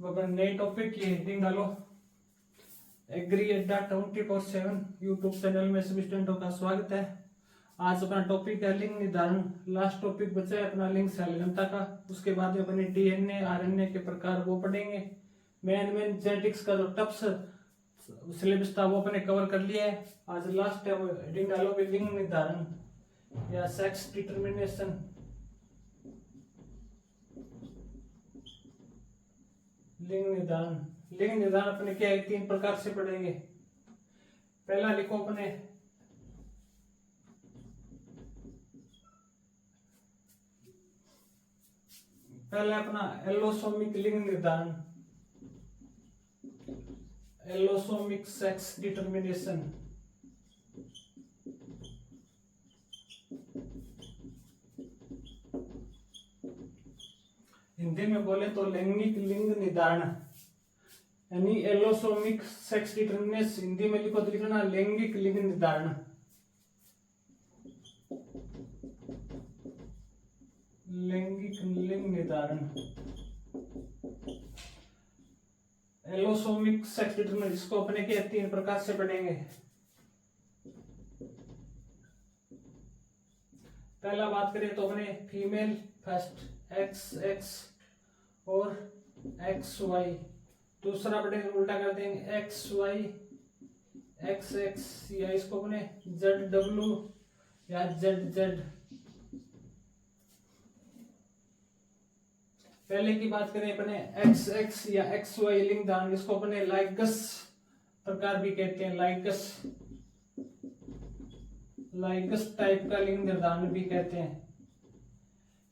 तो अपन नए टॉपिक की हेडिंग डालो। एग्री अड्डा 24/7 यूट्यूब चैनल में सभी स्टूडेंटों का स्वागत है। आज अपना टॉपिक है लिंग निर्धारण। लास्ट टॉपिक बचा है अपना लिंग संलग्नता का। उसके बाद में अपने डीएनए आरएनए के प्रकार वो पढ़ेंगे। मेन जेनेटिक्स का जो टप्स सिलेबस था वो अपने कवर कर लिया है। आज लास्ट है वो हेडिंग डालो भी लिंग निर्धारण या सेक्स डिटर्मिनेशन। लिंग निर्धारण अपने क्या है, 3 प्रकार से पढ़ेंगे। पहला लिखो अपने पहले अपना एलोसोमिक लिंग निर्धारण, एलोसोमिक सेक्स डिटर्मिनेशन। हिंदी में बोले तो लैंगिक लिंग निर्धारण यानी एलोसोमिक सेक्स डिटर्मिनेशन। हिंदी में लिखो तो लिखना लैंगिक लिंग निर्धारण। लैंगिक लिंग निर्धारण एलोसोमिक सेक्स डिटर्मिनेशन, इसको अपने के 3 प्रकार से पढ़ेंगे। पहला बात करें तो अपने फीमेल फर्स्ट XX और XY। दूसरा पढ़ेंगे उल्टा कर देंगे XY XX, या इसको अपने ZW या ZZ। पहले की बात करें अपने XX या XY लिंग दान, इसको अपने लाइगस प्रकार भी कहते हैं। लाइगस टाइप का लिंग निर्धारण भी कहते हैं।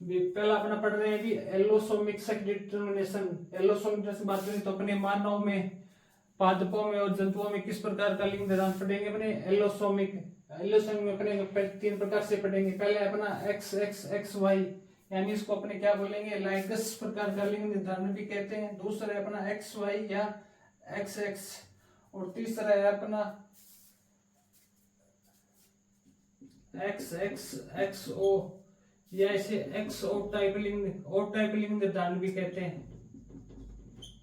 पहला अपना पढ़ रहे हैं कि एलोसोमिक सेक्स डिटर्मिनेशन। एलोसोमिक से बात करें तो अपने मानव में, पादपों में और जंतुओं में किस प्रकार का लिंग निर्धारण पढ़ेंगे अपने एलोसोमिक में अपने 3 प्रकार से पढ़ेंगे। पहले अपना XX XY यानी इसको अपने क्या बोलेंगे, लाइगस प्रकार का लिंग निर्धारण भी कहते हैं। दूसरा है अपना XY या XX और तीसरा है अपना XX XO या इसे XO टाइप लिंग निर्धारण भी कहते हैं,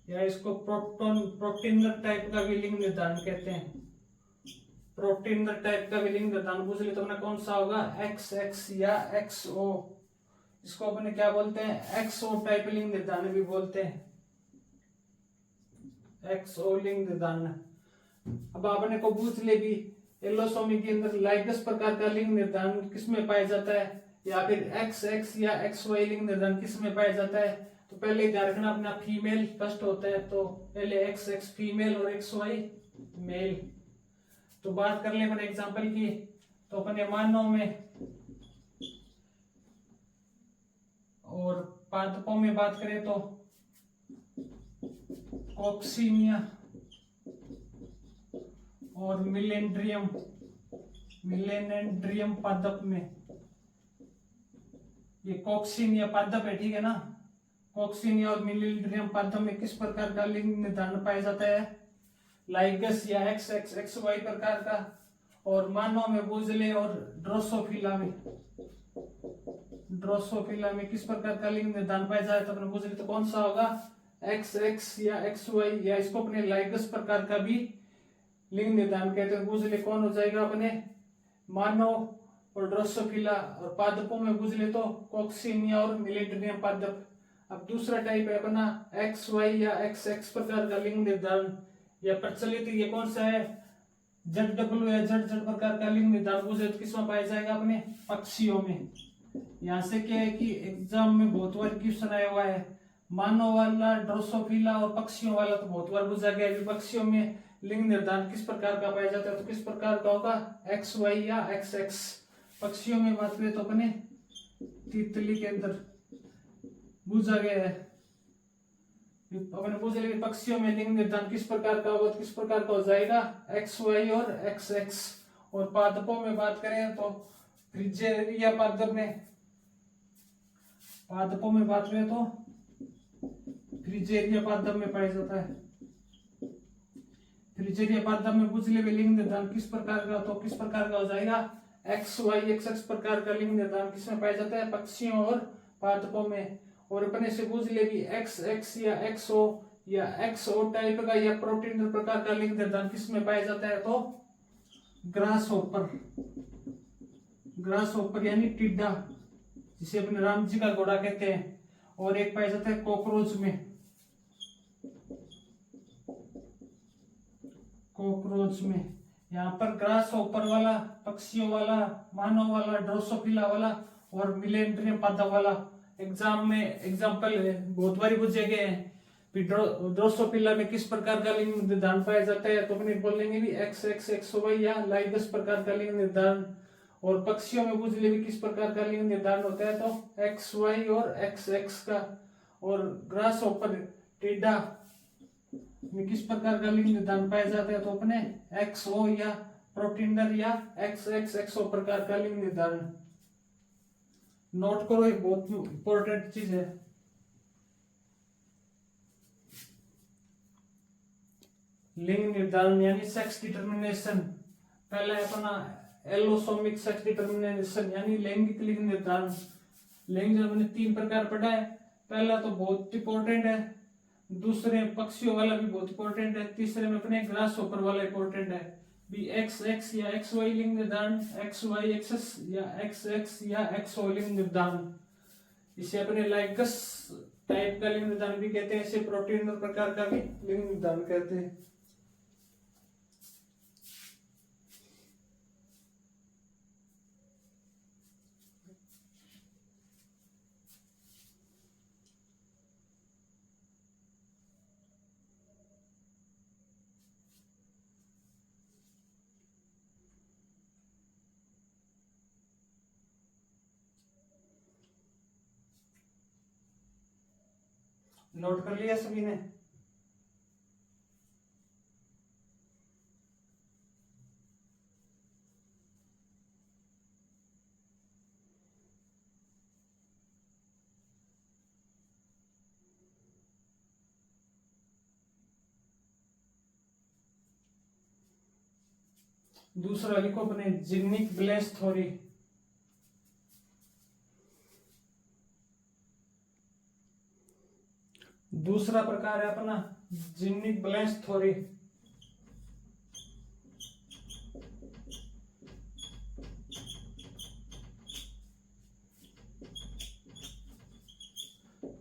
या इसको प्रोटीनर टाइप का भी लिंग निर्धारण कहते हैं। प्रोटीनर टाइप का भी लिंग निर्धारण पूछ ले तो अपना कौन सा होगा, XX या XO। इसको अपने क्या बोलते हैं, XO टाइप लिंग निर्धारण भी बोलते हैं। XO लिंग निर्धारण। अब आपने को पूछ ले भी एलोसोमिक के अंदर लाइगस प्रकार का लिंग निर्धारण किसमें पाया जाता है, या फिर XX या XY लिंग निर्धारण किसमें पाया जाता है। तो पहले ध्यान रखना अपना फीमेल फर्स्ट होता है, तो पहले XX फीमेल और XY मेल। तो बात कर ले अपने एग्जांपल की, तो अपने मानव में और पादपों में बात करें तो कॉक्सीनिया और मिलेनेंड्रियम पादप में, ये कॉक्सीनिया पादप है, ठीक है ना। कॉक्सीनिया और मिलेनेंड्रियम पादप में किस प्रकार का लिंग निर्धारण पाया जाता है, लाइगस या XX XY प्रकार का। और मानव में बुझले और ड्रोसोफिला में किस प्रकार का लिंग निर्धारण पाया जाए, तो अपने बुझले तो कौन सा होगा, XX या XY, या इसको अपने लाइगस प्रकार का भी लिंग निर्धारण कहते हैं। बुझले कौन हो जाएगा अपने मानव और ड्रोसोफिला, और पादपों में बुझले तो कॉक्सीनिया और मिलेनेंड्रियम पादप। अब दूसरा टाइप है अपना XY या XX प्रकार का लिंग निर्धारण, या प्रचलित ये कौन सा है, ZW या ZZ प्रकार का लिंग निर्धारण बुझले तो किसमें पाया जाएगा, अपने पक्षियों में। यहाँ से क्या है कि एग्जाम में बहुत बार क्वेश्चन आया हुआ है, मानव वाला, ड्रोसोफिला और पक्षियों वाला तो बहुत बार पूछा गया है। पक्षियों में लिंग निर्धारण किस प्रकार का पाया जाता है, तो किस प्रकार का होगा, XY या XX। पक्षियों में बात करें तो अपने तितली के अंदर पूछा गया है, अपने पूछ लिया पक्षियों में लिंग निर्धारण किस प्रकार का होगा, तो किस प्रकार का हो जाएगा, XY और XX। और पादपों में बात करें तो फ्रिजेरिया पादप में, फ्रिजेरिया पादप में पाया जाता है। फ्रिजेरिया पादप में पूछ ले लिंग निर्धारण किस प्रकार का, तो किस प्रकार का हो जाएगा, XY XX प्रकार का लिंग निर्धारण किसमें पाया जाता है, पक्षियों और पादपों में। और अपने से पूछ ले भी XX या XO या एक्स ओ टाइप का या प्रोटीन प्रकार का लिंग निर्धारण किसमें पाया जाता है? तो ग्रास होपर यानी टिड्डा, जिसे अपने राम जी का घोड़ा कहते हैं। और एक पाया जाता है कॉकरोच में। यहाँ पर ग्रास होपर वाला, पक्षियों वाला, मानव वाला, ड्रोसोफिला वाला और मिलेंड्रियम पादप वाला एग्जाम में एग्जाम्पल बहुत बारी पूछे गए हैं। ड्रोसोफिला में किस प्रकार का लिंग निर्धारण पाया जाता है? तो अपने बोलेंगे भी एक्स एक्स एक्स वाई या लाइगस प्रकार का लिंग निर्धारण। और पक्षियों में पूछ ले भी किस प्रकार का लिंग निर्धारण होता है? तो एक्स वाई और एक्स एक्स का। और ग्रास होपर टिड्डा में किस प्रकार का लिंग निर्धारण पाया जाता है? तो अपने एक्स ओ या प्रोटीनर या एक्स एक्स एक्स ओ प्रकार का लिंग निर्धारण। नोट करो, ये बहुत इंपॉर्टेंट चीज है। लिंग निर्धारण यानी सेक्स डिटर्मिनेशन। पहला है अपना एलोसोमिक सेक्स डिटर्मिनेशन यानी लैंगिक लिंग निर्धारण। लिंग हमने 3 प्रकार पढ़ा है। पहला तो बहुत इंपॉर्टेंट है, दूसरे पक्षियों वाला भी बहुत इंपॉर्टेंट है, तीसरे में अपने ग्रास होपर वाला इंपॉर्टेंट है। भी एक्स एक्स या एक्स वाई लिंग निर्धारण, एक्स वाई एक्स या एक्स एक्स या एक्स ओ लिंग निर्धारण। इसे अपने लाइगस टाइप का लिंग निर्धारण भी कहते हैं, इसे प्रोटीन प्रकार का भी लिंग निर्धारण कहते हैं। नोट कर लिया सभी ने? दूसरा लिखो अपने जिग्निक ब्लेस थ्योरी। दूसरा प्रकार है अपना genic balance theory.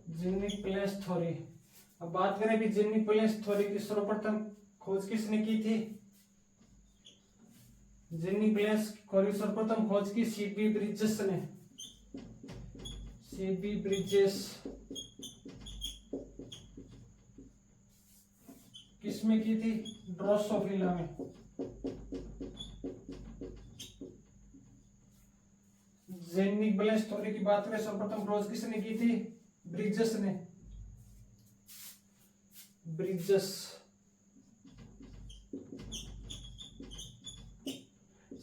Genic balance theory. अब बात करें कि जिग्निक ब्लेस थ्योरी की सर्वप्रथम खोज किसने की थी? जिग्निक ब्लेस थ्योरी सर्वप्रथम खोज की सीबी ब्रिजेस ने। सीबी ब्रिजेस किसमें की थी? ड्रोसोफिला में। जिग्निक ब्लेस थ्योरी की बात करें सर्वप्रथम खोज किसने की थी? ब्रिजेस ने। ब्रिजेस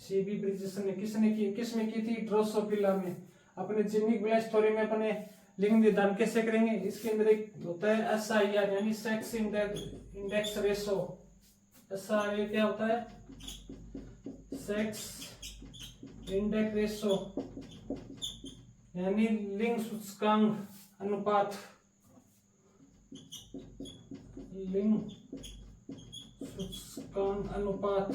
सीबी ब्रिजेस ने किसमें की थी? ड्रोसोफिला में। अपने जिग्निक ब्लेस थ्योरी में अपने लिंग निर्धारण कैसे करेंगे? इसके अंदर एक होता है एसआईआर यानी सेक्स इंडेक्स रेशो। एसआईआर क्या होता है? सेक्स इंडेक्स रेशो यानी लिंग सूचकांक अनुपात। लिंग सूचकांक अनुपात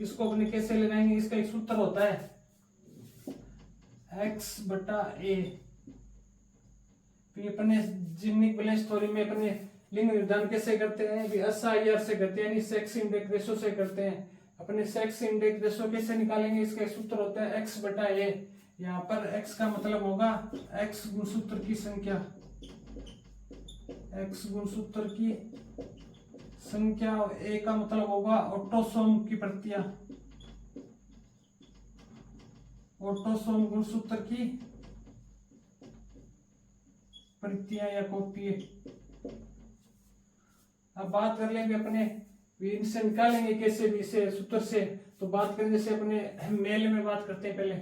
इसको अपने कैसे लगाएंगे? इसका एक सूत्र होता है x/a। अपने जिग्निक ब्लेस थ्योरी में अपने लिंग निर्धारण कैसे करते हैं? एसआईआर से करते हैं यानी सेक्स इंडेक्स रेशो से करते हैं। अपने सेक्स इंडेक्स रेशो कैसे निकालेंगे? इसका एक सूत्र होता है x/a। यहाँ पर x का मतलब होगा x गुणसूत्र की संख्या, x गुणसूत्र की संख्या। a का मतलब होगा ऑटोसोम की प्रतियां, ऑटोसोम गुणसूत्र की प्रतियां या कॉपी। अब बात कर लेंगे अपने इनसे निकालेंगे कैसे भी इसे सूत्र से। तो बात करें जैसे अपने मेल में बात करते हैं। पहले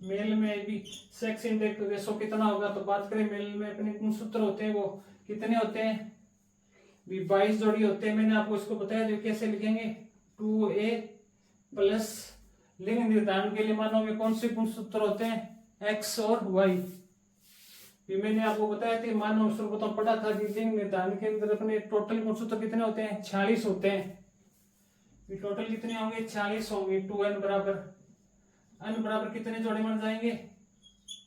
मेल में भी सेक्स इंडेक्स रेशो कितना होगा? तो बात करें मेल में अपने गुणसूत्र होते हैं वो कितने होते हैं? 22 जोड़ी होते हैं। मैंने आपको इसको बताया जो कैसे लिखेंगे 2a प्लस लिंग निर्धारण के लिए मानव में कौन से गुणसूत्र होते हैं? x और y। फिर मैंने आपको बताया था मानव सर्वप्रथम पढ़ा था कि लिंग निर्धारण के अंदर अपने टोटल गुणसूत्र कितने होते हैं, 46 होते हैं। टोटल कितने होंगे, 46 होंगे। 2n बराबर n बराबर कितने जोड़े बन जाएंगे,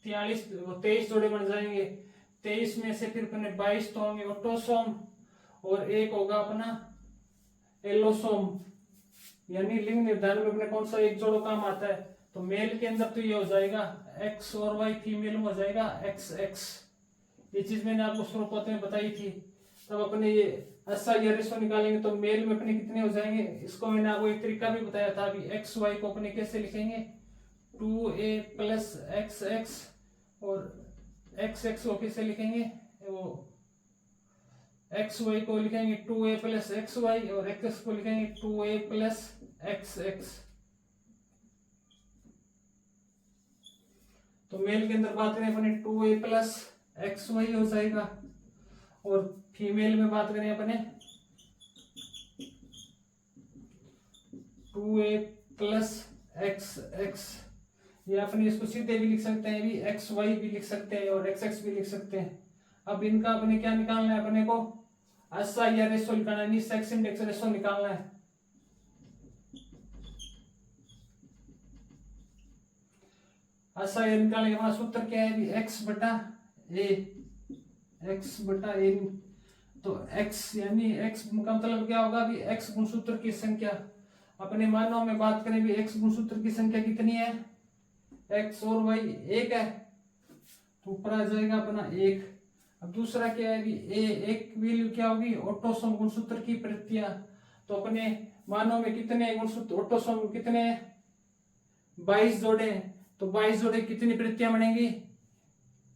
23 जोड़े बन जाएंगे। 23 में से फिर अपने 22 तो होंगे ऑटोसोम और एक होगा अपना एलोसोम। यानी लिंग निर्धारण में अपने कौन सा एक जोड़ो काम आता है, तो मेल के अंदर तो ये हो जाएगा x और y, फीमेल में हो जाएगा XX। ये चीज मैंने आपको शुरुआत में बताई थी। तब अपने ये SI या रेशो निकालेंगे तो मेल में अपने कितने हो जाएंगे। इसको मैंने आपको एक तरीका भी बताया था। अभी XY को अपने कैसे लिखेंगे, 2a प्लस XX और XX को कैसे लिखेंगे, वो XY को लिखेंगे 2a प्लस XY और XX को लिखेंगे 2a प्लस XX। तो मेल के अंदर बात करें अपने 2a प्लस XY हो जाएगा और फीमेल में बात करें अपने 2a प्लस XX। ये अपने इसको सीधे भी लिख सकते हैं, भी XY भी लिख सकते हैं और XX भी लिख सकते हैं। अब इनका अपने क्या निकालना है, अपने को SI या रेशो निकालना है, सेक्स इंडेक्स रेशो निकालना है। SI निकालने के बाद सूत्र क्या है, x बटा a। तो x यानी x का मतलब क्या होगा, अभी x गुणसूत्र की संख्या। अपने मानव में बात करें भी x गुणसूत्र की संख्या कितनी है, x और y 1 है, तो ऊपर आ जाएगा अपना 1। अब दूसरा क्या है, एक वैल्यू क्या होगी, ऑटोसोम गुणसूत्र की प्रतियां। तो अपने मानव में कितने गुणसूत्र ऑटोसोम कितने, 22 जोड़े। तो 22 जोड़े कितनी प्रतियां बनेंगी,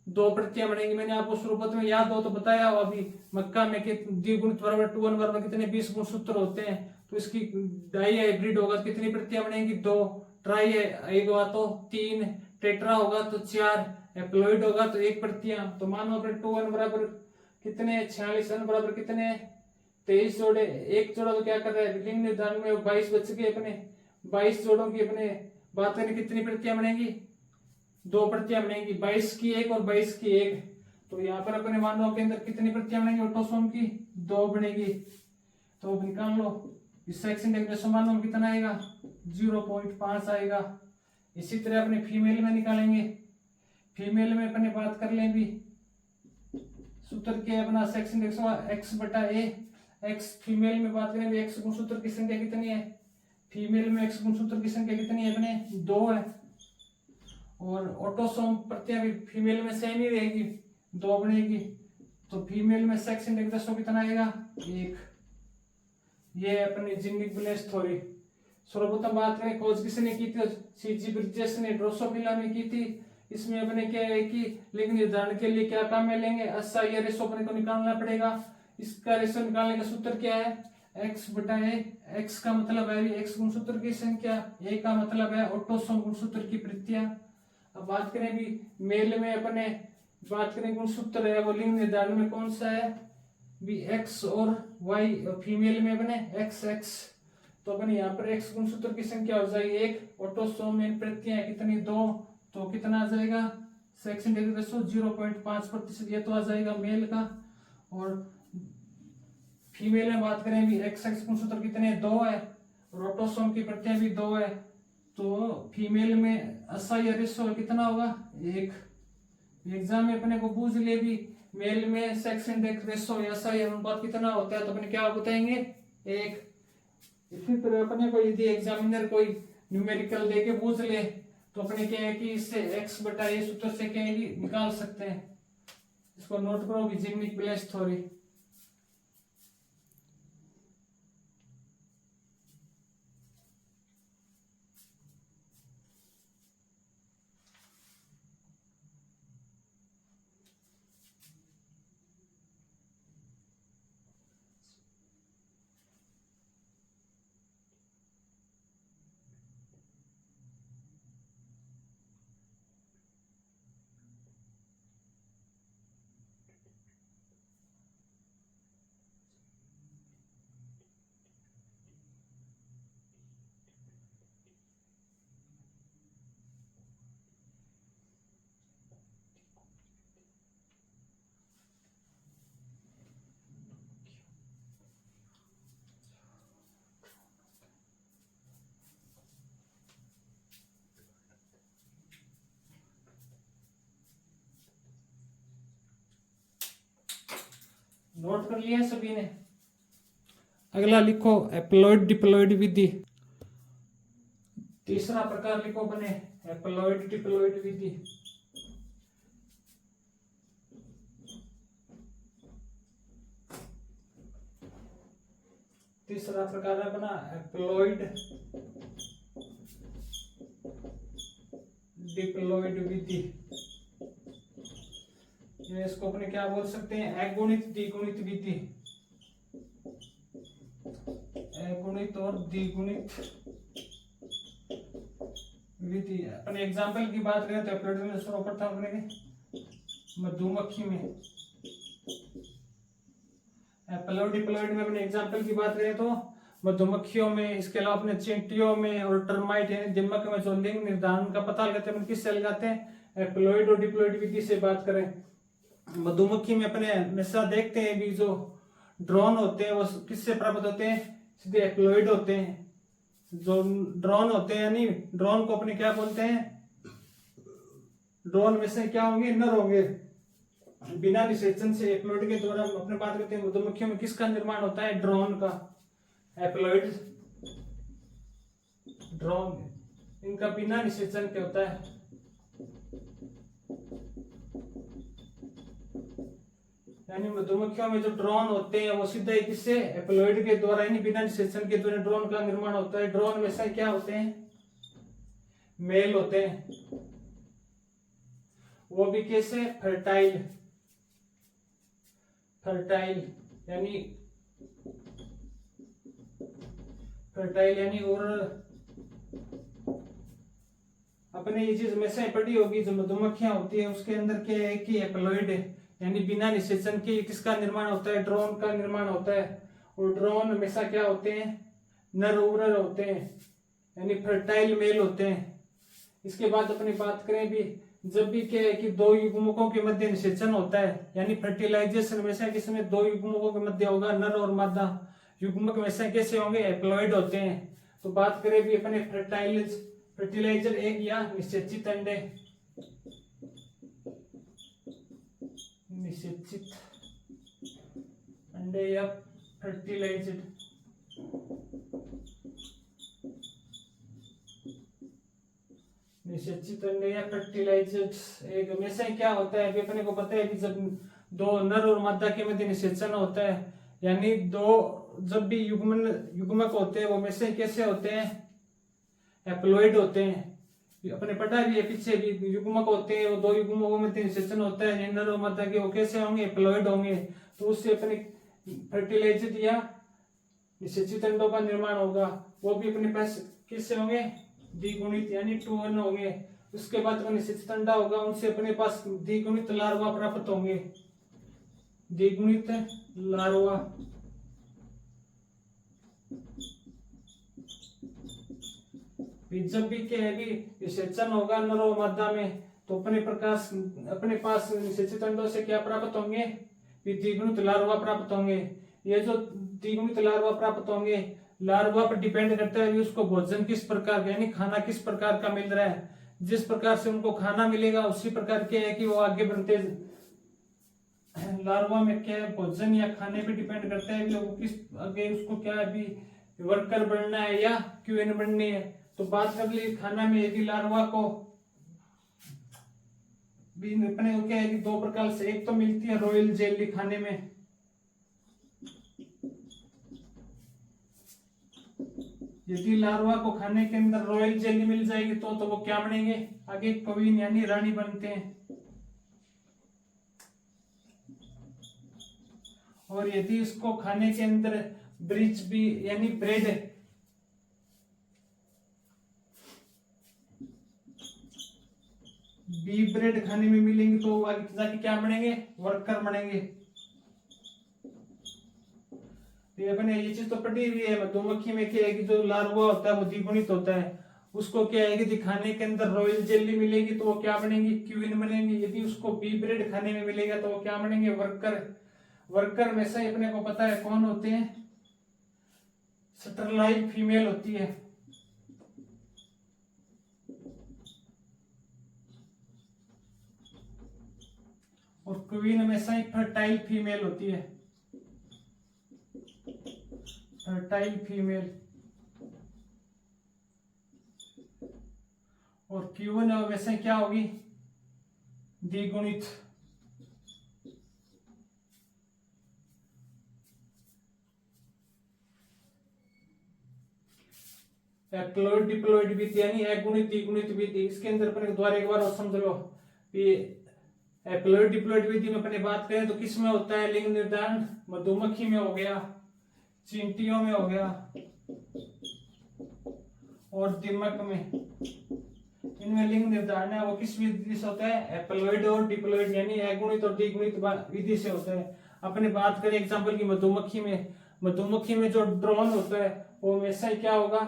2 प्रतियां बनेंगी। मैंने आपको शुरुआत में याद हो तो बताया हो अभी मक्का में कि द्विगुणित बराबर 2n बराबर कितने 20 गुणसूत्र होते हैं। तो इसकी डाई हाइब्रिड होगा कितनी प्रतियां बनेंगी, 2। ट्राई होगा तो 3, टेट्रा होगा तो 4, एप्लॉइड होगा तो 1 प्रतियां। तो मानो अपने 2n बराबर कितने 46, n बराबर कितने 23 जोड़े। एक जोड़ा तो क्या कर रहा है, लिंग निर्धारण में 22 बच गए। अपने 22 जोड़ों की अपने बात करें कितनी प्रतियां बनेंगी, 2 प्रतियां बनेंगी, 22 की 1 और 22 की 1। तो यहाँ पर अपने मानव के अंदर कितनी प्रतियां बनेंगी ऑटोसोम की, 2 बनेगी। तो निकाल लो इस सेक्स इंडेक्स मानव में कितना आएगा, 0.5 आएगा। इसी तरह अपने फीमेल में निकालेंगे। फीमेल में अपने बात कर लें भी, सूत्र क्या है अपना सेक्स इंडेक्स x बटा a। x फीमेल में बात करें भी x गुणसूत्र की संख्या कितनी है, फीमेल में x गुणसूत्र की संख्या कितनी है अपने 2 है। और ऑटोसोम प्रतियां भी फीमेल में सेम ही रहेगी, 2 बनेगी। तो फीमेल में सेक्स इंडेक्स रेशो कितना आएगा, 1। ये अपनी जीनिक बैलेंस थ्योरी। सर्वप्रथम बात करें खोज किसने की थी, सीजी ब्रिजेस ने ड्रोसोफिला में की थी। इसमें अपने क्या है कि लिंग निर्धारण के लिए क्या काम में लेंगे, SI या रेशो अपने को निकालना पड़ेगा। इसका रेशो निकालने का सूत्र क्या है, x बटा a। x का मतलब है x गुणसूत्र की संख्या, a का मतलब है ऑटोसोम गुणसूत्र की प्रतियां। अब बात करें भी मेल में अपने बात करें गुणसूत्र है वो लिंग निर्धारण में कौन सा है, भी x और y। फीमेल में अपने XX। तो अपने यहाँ पर x गुणसूत्र की संख्या हो जाएगी 1, ऑटोसोम में प्रतियां कितनी 2, तो कितना आ जाएगा सेक्स इंडेक्स रेशो 0.5%। ये तो आ जाएगा मेल का। और फीमेल में बात करें भी XX गुणसूत्र कितने 2 है और ऑटोसोम की प्रतियां भी 2 है। तो फीमेल में SI या रेशो कितना होगा 1। एग्जाम में अपने को पूछ ले भी मेल में सेक्स इंडेक्स रेशो या SI अनुपात कितना होता है, तो अपने क्या बताएंगे 1। इसी तरह अपने को यदि एग्जामिनर कोई न्यूमेरिकल देके पूछ ले तो अपने क्या है कि इससे x बटा a सूत्र से क्या है कि निकाल सकते हैं। इसको नोट करो भी जीनिक बैलेंस थ्योरी। नोट कर लिया सभी ने। अगला लिखो एप्लॉइड डिप्लॉइड विधि। तीसरा प्रकार लिखो बने एप्लॉइड डिप्लॉइड विधि। तीसरा प्रकार है बना एप्लॉइड डिप्लॉइड विधि। इसको अपने क्या बोल सकते हैं, अगुणित द्विगुणित विधि। अगुणित और द्विगुणित विधि। अपने एग्जाम्पल की बात करें तो एप्लॉइड में सर्वप्रथम करेंगे मधुमक्खी में। एप्लॉइड डिप्लॉइड में अपने एग्जाम्पल की बात करें तो मधुमक्खियों में, इसके अलावा अपने चींटियों में और टर्माइट यानी दीमक में जो लिंग निर्धारण का पता लगाते हैं किससे लगाते हैं, एप्लॉइड और डिप्लॉइड विधि से बात करें। मधुमक्खी में अपने हमेशा देखते हैं भी जो ड्रोन होते हैं वो किससे प्राप्त होते हैं, सीधे एप्लॉइड होते हैं। जो ड्रोन होते हैं यानी ड्रोन को अपने क्या बोलते हैं, ड्रोन में से क्या होंगे, नर होंगे। बिना निषेचन से एप्लॉइड के द्वारा हम अपने बात करते हैं मधुमक्खियों में किसका निर्माण होता है, ड्रोन का। एप्लॉइड ड्रोन इनका बिना निषेचन के होता है। यानी मधुमक्खियों में जो ड्रोन होते हैं वो सीधा ही किससे, एप्लॉइड के द्वारा यानी बिना निषेचन के द्वारा ड्रोन का निर्माण होता है। ड्रोन में से क्या होते हैं, मेल होते हैं, वो भी कैसे, फर्टाइल। फर्टाइल यानी और अपने ये चीज में से पढ़ी होगी जो मधुमक्खियां होती है उसके अंदर क्या है कि एप्लॉइड है यानी बिना निषेचन के किसका निर्माण होता है, ड्रोन का निर्माण होता है। और ड्रोन हमेशा क्या होते हैं, नर उरर होते हैं यानी फर्टाइल मेल होते हैं। इसके बाद अपनी बात करें भी जब भी क्या है कि दो युग्मकों के मध्य निषेचन होता है यानी फर्टिलाइजेशन हमेशा किसमें दो युग्मकों के मध्य होगा, नर और मादा। युग्मक हमेशा कैसे होंगे, एप्लॉइड होते हैं। तो बात करें भी अपने फर्टिलाइजर एक या निषेचित अंडे, निषेचित अंडे या फर्टिलाइज्ड निषेचित अंडे या फर्टिलाइज्ड एक हमेशा क्या होता है, अपने को पता है कि जब दो नर और मादा के मध्य निषेचन होता है यानी दो जब भी युग्मक होते हैं वो हमेशा कैसे होते हैं, एप्लॉइड होते हैं। अपने पता भी है पीछे भी युग्मक होते हैं वो दो युग्मकों में निषेचन होता है नर और मादा के, वो कैसे होंगे, एप्लॉइड होंगे। तो उससे अपने फर्टिलाइज्ड या निषेचित अंडों का निर्माण होगा। वो भी अपने पास किससे होंगे, द्विगुणित यानी 2n होंगे। उसके बाद जो निषेचित अंडा होगा उनसे अपने पास द्विगुणित लार्वा प्राप्त होंगे, द्विगुणित लार्वा। जब भी क्या है कि निषेचन होगा नर और मादा में तो अपने पास निषेचित अंडों से क्या प्राप्त होंगे, द्विगुणित लार्वा प्राप्त होंगे। ये जो द्विगुणित लार्वा प्राप्त होंगे, लार्वा पर डिपेंड करता है उसको भोजन किस प्रकार का यानी खाना किस प्रकार का मिल रहा है। जिस प्रकार से उनको खाना मिलेगा उसी प्रकार के है कि वो आगे बढ़ते। लार्वा में क्या है, भोजन या खाने पे डिपेंड करता है कि किस आगे उसको क्या है भी वर्कर बनना है या क्यूएन बननी है। तो बात कर ली खाना में यदि लार्वा को भी अपने को क्या है कि दो प्रकार से, एक तो मिलती है रॉयल जेली खाने में, यदि लार्वा को खाने के अंदर रॉयल जेली मिल जाएगी तो वो क्या बनेंगे, आगे क्वीन यानी रानी बनते हैं। और यदि इसको खाने के अंदर ब्रिज भी यानी ब्रेड, बी ब्रेड खाने में मिलेंगे तो आगे जाके क्या बनेंगे, वर्कर बनेंगे। तो अपने ये चीज तो पढ़ी हुई है मधुमक्खी में क्या है कि जो लार्वा होता है वो द्विगुणित होता है, उसको क्या है कि खाने के अंदर रॉयल जेली मिलेगी तो वो क्या बनेंगे, क्वीन बनेंगे। यदि उसको बी ब्रेड खाने में मिलेगा तो वो क्या बनेंगे, वर्कर। वर्कर में से अपने को पता है कौन होते हैं, स्टरलाइट फीमेल होती है। और क्वीन में से फर्टाइल फीमेल होती है। फर्टाइल फीमेल, और Q1 वैसे क्या होगी, द्विगुणित। एप्लॉइड डिप्लॉइड विधि यानी अगुणित द्विगुणित विधि, इसके अंदर अपने द्वारा एक बार और समझ लो कि एप्लॉइड डिप्लॉइड विधि में अपने बात करें तो किस में होता है लिंग निर्धारण, मधुमक्खी में हो गया, चींटियों में हो गया और दीमक में। इनमें लिंग निर्धारण है वो किस विधि से होता है, एप्लॉइड और डिप्लॉइड यानी अगुणित और द्विगुणित विधि से होता है। अपने बात करें एग्जांपल की मधुमक्खी में, मधुमक्खी में जो ड्रोन होता है वो हमेशा क्या होगा,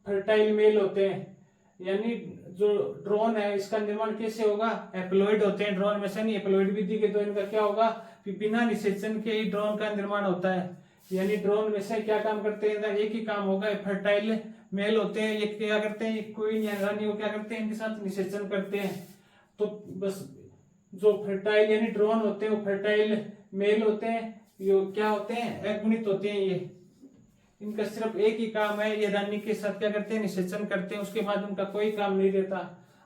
फर्टाइल मेल होते हैं, यानी जो ड्रोन है इसका निर्माण कैसे होगा, एप्लॉइड होते हैं ड्रोन हमेशा, नहीं एप्लॉइड विधि के तो इनका क्या होगा, बिना निषेचन के ही ड्रोन का निर्माण होता है। यानी ड्रोन वैसे क्या काम करते हैं, एक ही काम होगा, फर्टाइल मेल होते हैं, ये क्या करते हैं, क्वीन या रानी वो क्या करते हैं, इनके साथ निषेचन करते हैं। तो बस जो फर्टाइल यानी ड्रोन होते हैं वो फर्टाइल मेल होते हैं, ये क्या होते हैं, अगुणित होते हैं। ये इनका सिर्फ एक ही काम है, ये रानी के साथ क्या करते हैं, निषेचन करते हैं, उसके बाद उनका कोई काम नहीं रहता।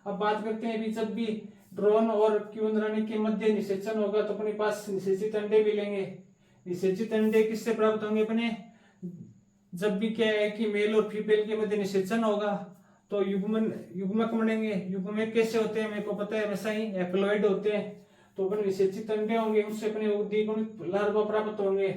अब बात करते हैं, जब भी ड्रोन और क्वीन रानी के मध्य निषेचन होगा तो अपने पास निषेचित अंडे मिलेंगे। निषेचित अंडे किससे प्राप्त होंगे अपने, जब भी क्या है कि मेल और फीमेल के मध्य निषेचन होगा तो युग्मक बनेंगे। युग्मक कैसे होते हैं मेरे को पता है, वैसा ही एप्लॉइड होते हैं। तो अपने निषेचित अंडे होंगे, उससे अपने द्विगुणित लार्वा प्राप्त होंगे।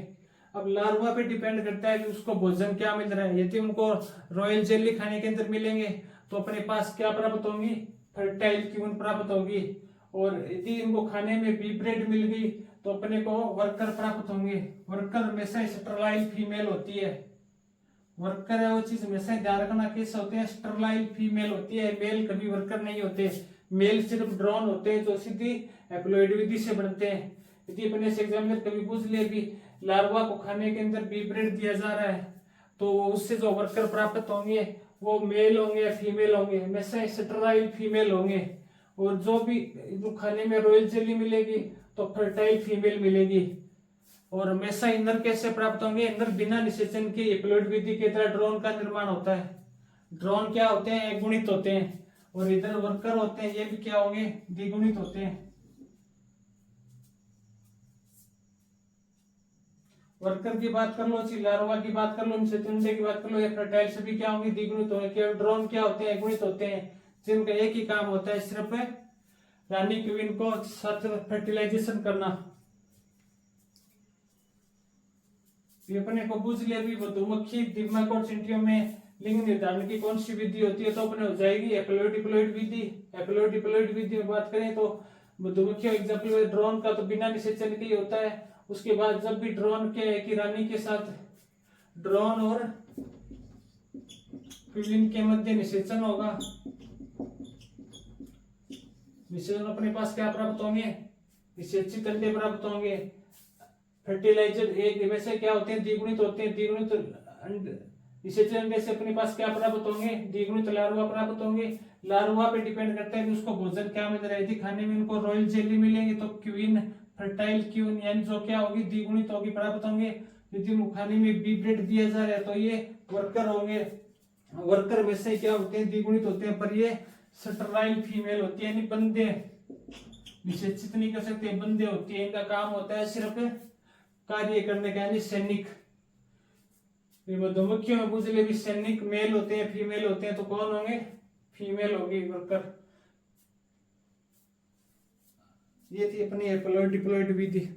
अब लार्वा पे डिपेंड करता है कि उसको भोजन क्या मिल रहा है। यदि उनको रॉयल जेली खाने के अंदर मिलेंगे तो अपने पास क्या प्राप्त होंगी, फर्टाइल क्वीन प्राप्त होगी। और यदि इनको खाने में बी ब्रेड मिल गई तो अपने को वर्कर प्राप्त होंगे। वर्कर हमेशा स्टरलाइल फीमेल होती है। वर्कर है वो चीज हमेशा ध्यान रखना, कैसे होते हैं, स्टरलाइल फीमेल होती है, मेल कभी वर्कर नहीं होते। मेल सिर्फ ड्रोन होते हैं जो सीधी एप्लॉइड विधि से बनते हैं। यदि अपने से एग्जाम में कभी पूछ ले भी लार्वा को खाने के अंदर बी ब्रेड दिया जा रहा है तो उससे जो वर्कर प्राप्त होंगे वो मेल होंगे या फीमेल होंगे, हमेशा स्टरलाइल फीमेल होंगे। और जो भी खाने में रॉयल जेली मिलेगी तो फर्टाइल फीमेल मिलेगी। और हमेशा इंधन कैसे प्राप्त होंगे, इंधन बिना निषेचन के एप्लॉइड विधि के तरह ड्रोन का निर्माण होता है। ड्रोन क्या होते हैं, अगुणित होते हैं। और इधर वर्कर होते हैं, ये भी क्या होंगे, द्विगुणित होते हैं। वर्कर की बात कर लो, लार्वा की बात कर लो, निषेचन की बात कर लो, या फर्टाइल सभी क्या होंगे, द्विगुणित होंगे। केवल ड्रोन क्या होते हैं, अगुणित होते हैं, जिनका एक ही काम होता है, सिर्फ रानी क्वीन को साथ फर्टिलाइजेशन करना। ये अपने को पूछ लिया भी मधुमक्खी, दीमक और चींटियों में लिंग निर्धारण की कौन सी विधि होती है, तो अपने हो जाएगी एप्लॉइड डिप्लॉइड विधि। एप्लॉइड डिप्लॉइड विधि में बात करें तो मधुमक्खी एग्जाम्पल ड्रोन का तो बिना निषेचन के ही होता है। उसके बाद जब भी ड्रोन के की रानी के साथ ड्रोन और क्वीन के मध्य निषेचन होगा, निषेचन अपने पास क्या प्राप्त होंगे, निषेचित अंडे प्राप्त होंगे। फर्टिलाइजर एक वैसे क्या होते हैं, द्विगुणित होते हैं। द्विगुणित निषेचन अंडे से अपने पास क्या प्राप्त होंगे, द्विगुणित लार्वा प्राप्त होंगे। लार्वा पे डिपेंड करता है कि उसको भोजन क्या मिल रहा है। यदि खाने में उनको रॉयल जेली मिलेंगे तो क्वीन, फर्टाइल क्वीन यानी जो क्या होगी, द्विगुणित होगी, प्राप्त होंगे। यदि खाने में बी ब्रेड दिया जा रहा है तो ये वर्कर होंगे। वर्कर वैसे क्या होते हैं, द्विगुणित होते हैं, पर ये स्टरलाइल फीमेल होती है, यानी बंदे, निषेचित नहीं कर सकते, बंदे होती है। इनका काम होता है सिर्फ कार्य करने का, यानी सैनिक। मधुमक्खियों में पूछ ले भी सैनिक मेल होते हैं फीमेल होते हैं, तो कौन होंगे, फीमेल होगी वर्कर। ये थी अपनी एप्लॉइड डिप्लॉइड विधि।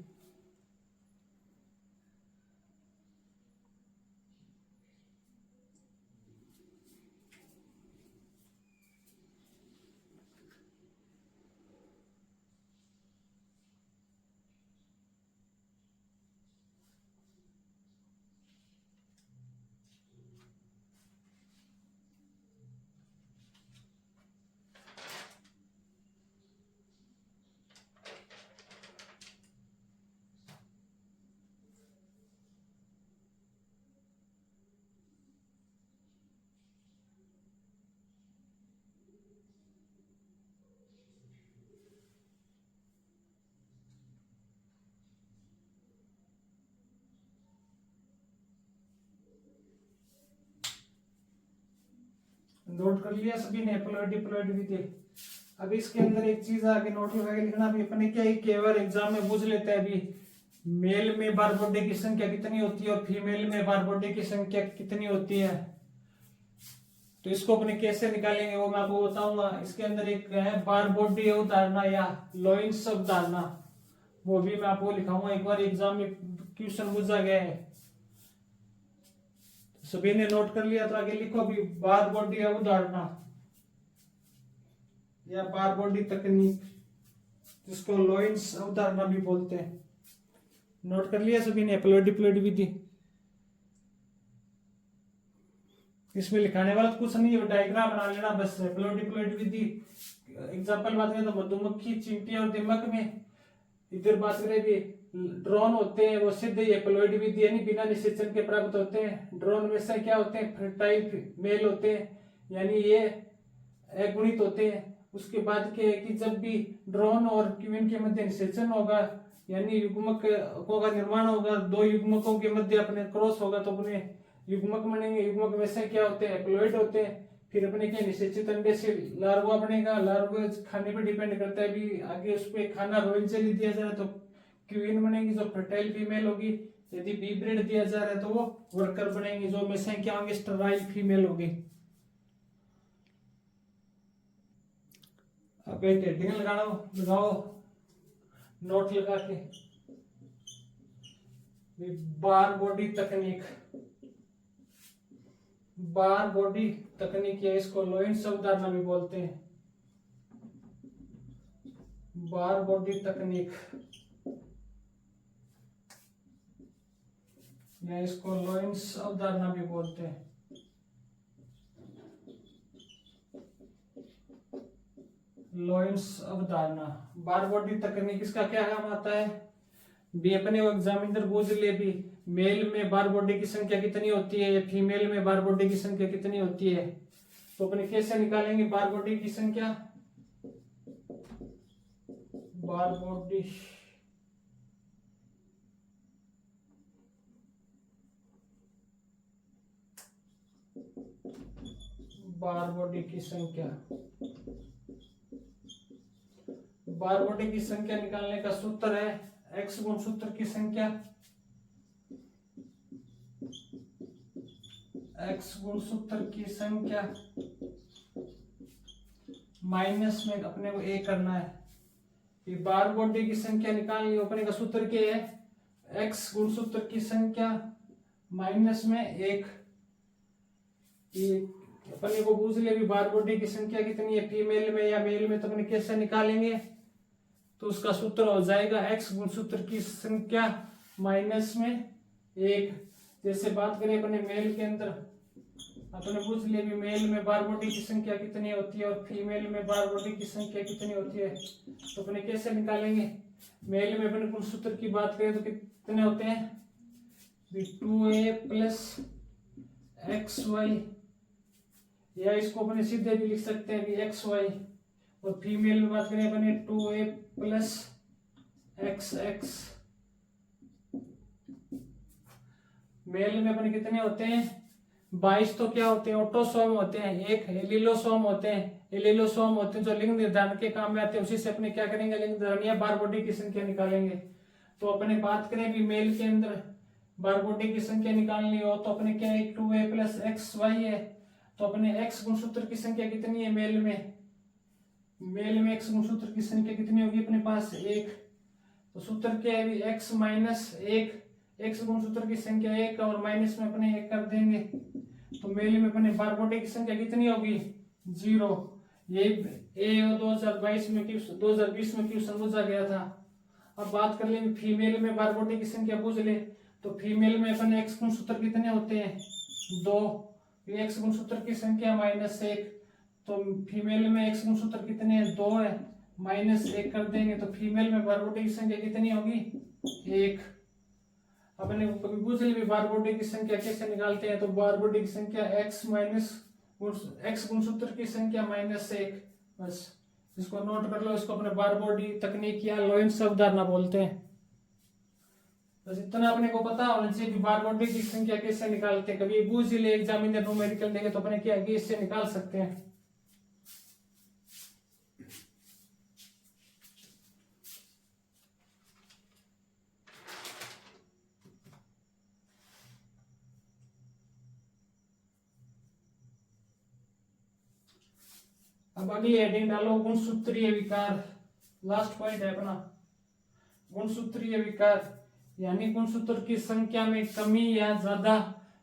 नोट कर लिया सभी ने एप्लॉइड डिप्लॉइड विधि। अब इसके अंदर एक चीज आगे नोट लगा के लिखना, अभी अपने क्या केवल एग्जाम में पूछ लेते हैं अभी मेल में बार बर्थडे की संख्या कितनी होती है और फीमेल में बार बर्थडे की संख्या कितनी होती है। तो इसको अपने कैसे निकालेंगे वो मैं आपको बताऊंगा। इसके अंदर एक है बार बॉडी अवधारणा या लोइंस अवधारणा, वो भी मैं आपको लिखाऊंगा, एक बार एग्जाम में क्वेश्चन पूछा गया है। सभी ने नोट कर लिया तो आगे लिखो अभी बार बॉडी अवधारणा या बार बॉडी तकनीक, जिसको लोइंस अवधारणा भी बोलते हैं। नोट कर लिया सभी ने एप्लॉइड डिप्लॉइड विधि। इसमें लिखाने वाला कुछ नहीं है, डायग्राम बना लेना बस। एप्लॉइड डिप्लॉइड विधि एग्जांपल बात करें तो मधुमक्खी, चींटी और दीमक में। इधर बात करें भी ड्रोन होते हैं वो सीधे एप्लॉइड विधि यानी बिना निषेचन के प्राप्त होते हैं। ड्रोन में से क्या होते हैं, फर्टाइल मेल होते हैं यानी ये अगुणित होते हैं। उसके बाद के कि जब भी ड्रोन और क्वीन के मध्य निषेचन होगा यानी युग्मकों का निर्माण होगा, दो युग्मकों के मध्य अपने क्रॉस होगा तो अपने युग्मक बनेंगे। युग्मक में से क्या होते हैं, एप्लॉइड होते हैं। फिर अपने क्या निषेचित अंडे से लार्वा बनेगा। लार्वा खाने पर डिपेंड करता है, भी आगे उस पर खाना रॉयल जेली दिया जाए तो क्वीन बनेगी जो फर्टाइल फीमेल होगी। यदि बी ब्रेड दिया जा रहा है तो वो वर्कर बनेंगी जो में से क्या होंगे, स्टराइल फीमेल होगी। अब एक हेडिंग लगाओ नोट लगा के, बार बॉडी तकनीक। बार बॉडी तकनीक या इसको लोइंस अवधारणा भी बोलते हैं। बार बॉडी तकनीक या इसको लोइंस अवधारणा भी बोलते हैं। लोइंस अवधारणा बार बॉडी तकनीक, इसका क्या काम आता है भी अपने वो एग्जामिनर पूछ ले भी मेल में बार बॉडी की संख्या कितनी होती है या फीमेल में बार बॉडी की संख्या कितनी होती है। तो अपने कैसे निकालेंगे बार बॉडी की संख्या। बार बॉडी की संख्या, बार बॉडी की संख्या निकालने का सूत्र है x गुण सूत्र की संख्या, x गुण सूत्र की संख्या माइनस में अपने को a करना है। ये बार बॉडी की संख्या निकालनी अपने का सूत्र क्या है, x गुण सूत्र की संख्या माइनस में 1। ये अपने को पूछ लिया भी बार बॉडी की संख्या कितनी है फीमेल में या मेल में, तो अपने कैसे निकालेंगे। तो उसका सूत्र हो जाएगा x गुण सूत्र की संख्या माइनस में 1। जैसे बात करें अपने मेल के अंदर, अपने पूछ लिया भी मेल में बार बॉडी की संख्या कितनी होती है और फीमेल में बार बॉडी की संख्या कितनी होती है। तो अपने कैसे निकालेंगे। मेल में अपने गुण सूत्र की बात करें तो कितने होते हैं 2a प्लस xy, या इसको अपने सीधे भी लिख सकते हैं भी xy। और फीमेल में बात करें अपने 2a प्लस xx। मेल में अपने कितने होते हैं 22। तो क्या होते हैं ऑटोसोम होते हैं, एक एलिलोसोम होते हैं। एलिलोसोम होते हैं जो लिंग निर्धारण के काम में आते हैं। उसी से अपने क्या करेंगे लिंग निर्धारण या बार बॉडी की संख्या निकालेंगे। तो अपने बात करें भी मेल के अंदर बार बॉडी की संख्या निकालनी हो तो अपने क्या है 2a प्लस xy है। तो अपने x गुण सूत्र की संख्या कितनी है मेल में, मेल में x गुण सूत्र की संख्या कितनी होगी अपने पास 1। तो सूत्र क्या है x माइनस 1, x गुण सूत्र की संख्या 1 और माइनस में अपने 1 कर देंगे। तो मेल में अपने बार बॉडी की संख्या कितनी होगी 0। ये 2022 में 2020 में क्वेश्चन पूछा गया था। अब बात कर लेंगे फीमेल में बार बॉडी की संख्या पूछ ले तो फीमेल में अपने x गुण सूत्र कितने होते हैं 2। x गुण सूत्र की संख्या -1। तो फीमेल में x गुण सूत्र कितने हैं 2 है, -1 कर देंगे तो फीमेल में बार बॉडी की संख्या कितनी होगी 1। अपने कभी पूछ ली बार बॉडी की संख्या कैसे निकालते हैं। तो बार बॉडी की संख्या x गुण सूत्र की संख्या -1। बस इसको नोट कर लो। इसको अपने बार बॉडी तकनीक या लोइंस अवधारणा बोलते हैं। बस इतना अपने को पता होना चाहिए कि बारकोड की संख्या कैसे निकालते हैं। कभी बूझ ले एग्जाम में न्यूमेरिकल देंगे तो अपने क्या है कि इससे निकाल सकते हैं। अब अगली हेडिंग डालो गुणसूत्रीय विकार। लास्ट पॉइंट है अपना गुणसूत्रीय विकार, यानी गुणसूत्र की संख्या में कमी या ज्यादा,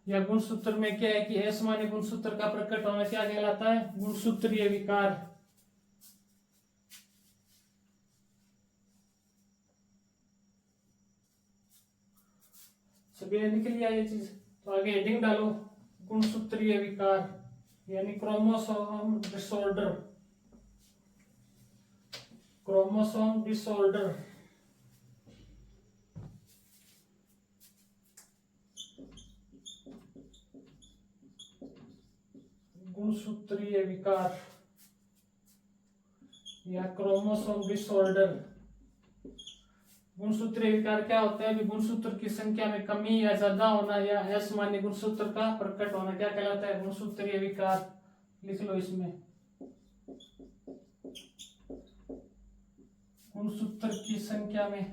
या गुणसूत्र में क्या है कि असमान्य गुणसूत्र का प्रकट होना क्या कहलाता है? गुणसूत्रीय विकार। सभी ने लिख लिया ये चीज, तो आगे हेडिंग डालो गुणसूत्रीय विकार, यानी क्रोमोसोम डिसऑर्डर। Chromosome disorder. गुणसूत्रीय विकार या क्रोमोसोम डिसऑर्डर। गुणसूत्रीय विकार क्या होता है? गुणसूत्र की संख्या में कमी या ज्यादा होना या असामान्य गुणसूत्र का प्रकट होना क्या कहलाता है? गुणसूत्रीय विकार। लिख लो इसमें, गुणसूत्र की संख्या में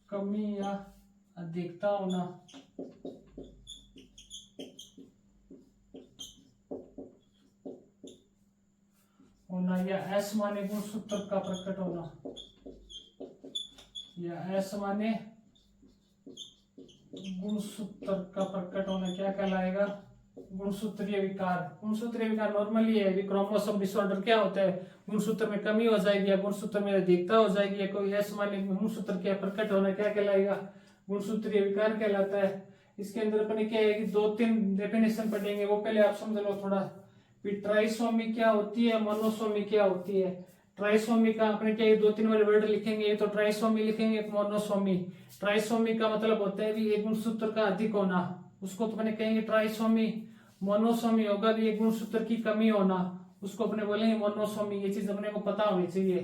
कमी या अधिकता होना या असामान्य गुणसूत्र का प्रकट होना या असामान्य गुणसूत्र का प्रकट होना क्या कहलाएगा? गुणसूत्रीय विकार। गुणसूत्रीय विकार नॉर्मली है, क्रोमोसोम डिसऑर्डर क्या होता है? गुणसूत्र में कमी हो जाएगी या गुणसूत्र में अधिकता हो जाएगी या कोई असामान्य गुणसूत्र का प्रकट होना क्या कहलाएगा? गुणसूत्रीय विकार कहलाता है। इसके अंदर अपने क्या है कि 2-3 डेफिनेशन पढ़ेंगे, वो पहले आप समझ लो थोड़ा। ट्राइसोमी क्या होती है, मोनोसोमी क्या होती है। ट्राइसोमी का अपने क्या 2-3 वाले वर्ड लिखेंगे, ये तो ट्राइसोमी लिखेंगे, एक मोनोसोमी। ट्राइसोमी का मतलब होता है भी एक गुणसूत्र का अधिक होना, उसको तो अपने कहेंगे ट्राइसोमी। मोनोसोमी होगा भी एक गुणसूत्र की कमी होना, उसको अपने बोलेंगे मोनोसोमी। ये चीज अपने को पता होनी चाहिए।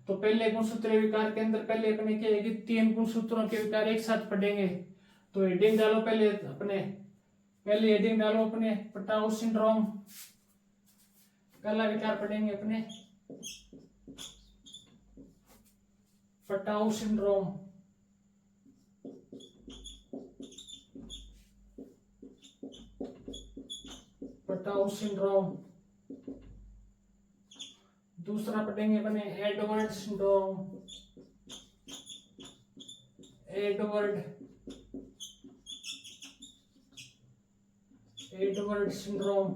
तो पहले गुणसूत्रीय विकार के अंदर पहले अपने क्या है कि 3 गुणसूत्रों के विकार एक साथ पढ़ेंगे। तो हेडिंग डालो पहले अपने, पहले हेडिंग डालो अपने पटाउ सिंड्रोम। पहला विकार पढ़ेंगे अपने पटाउ सिंड्रोम। Patau syndrome. दूसरा पढ़ेंगे अपने एडवर्ड सिंड्रोम। Edward syndrome.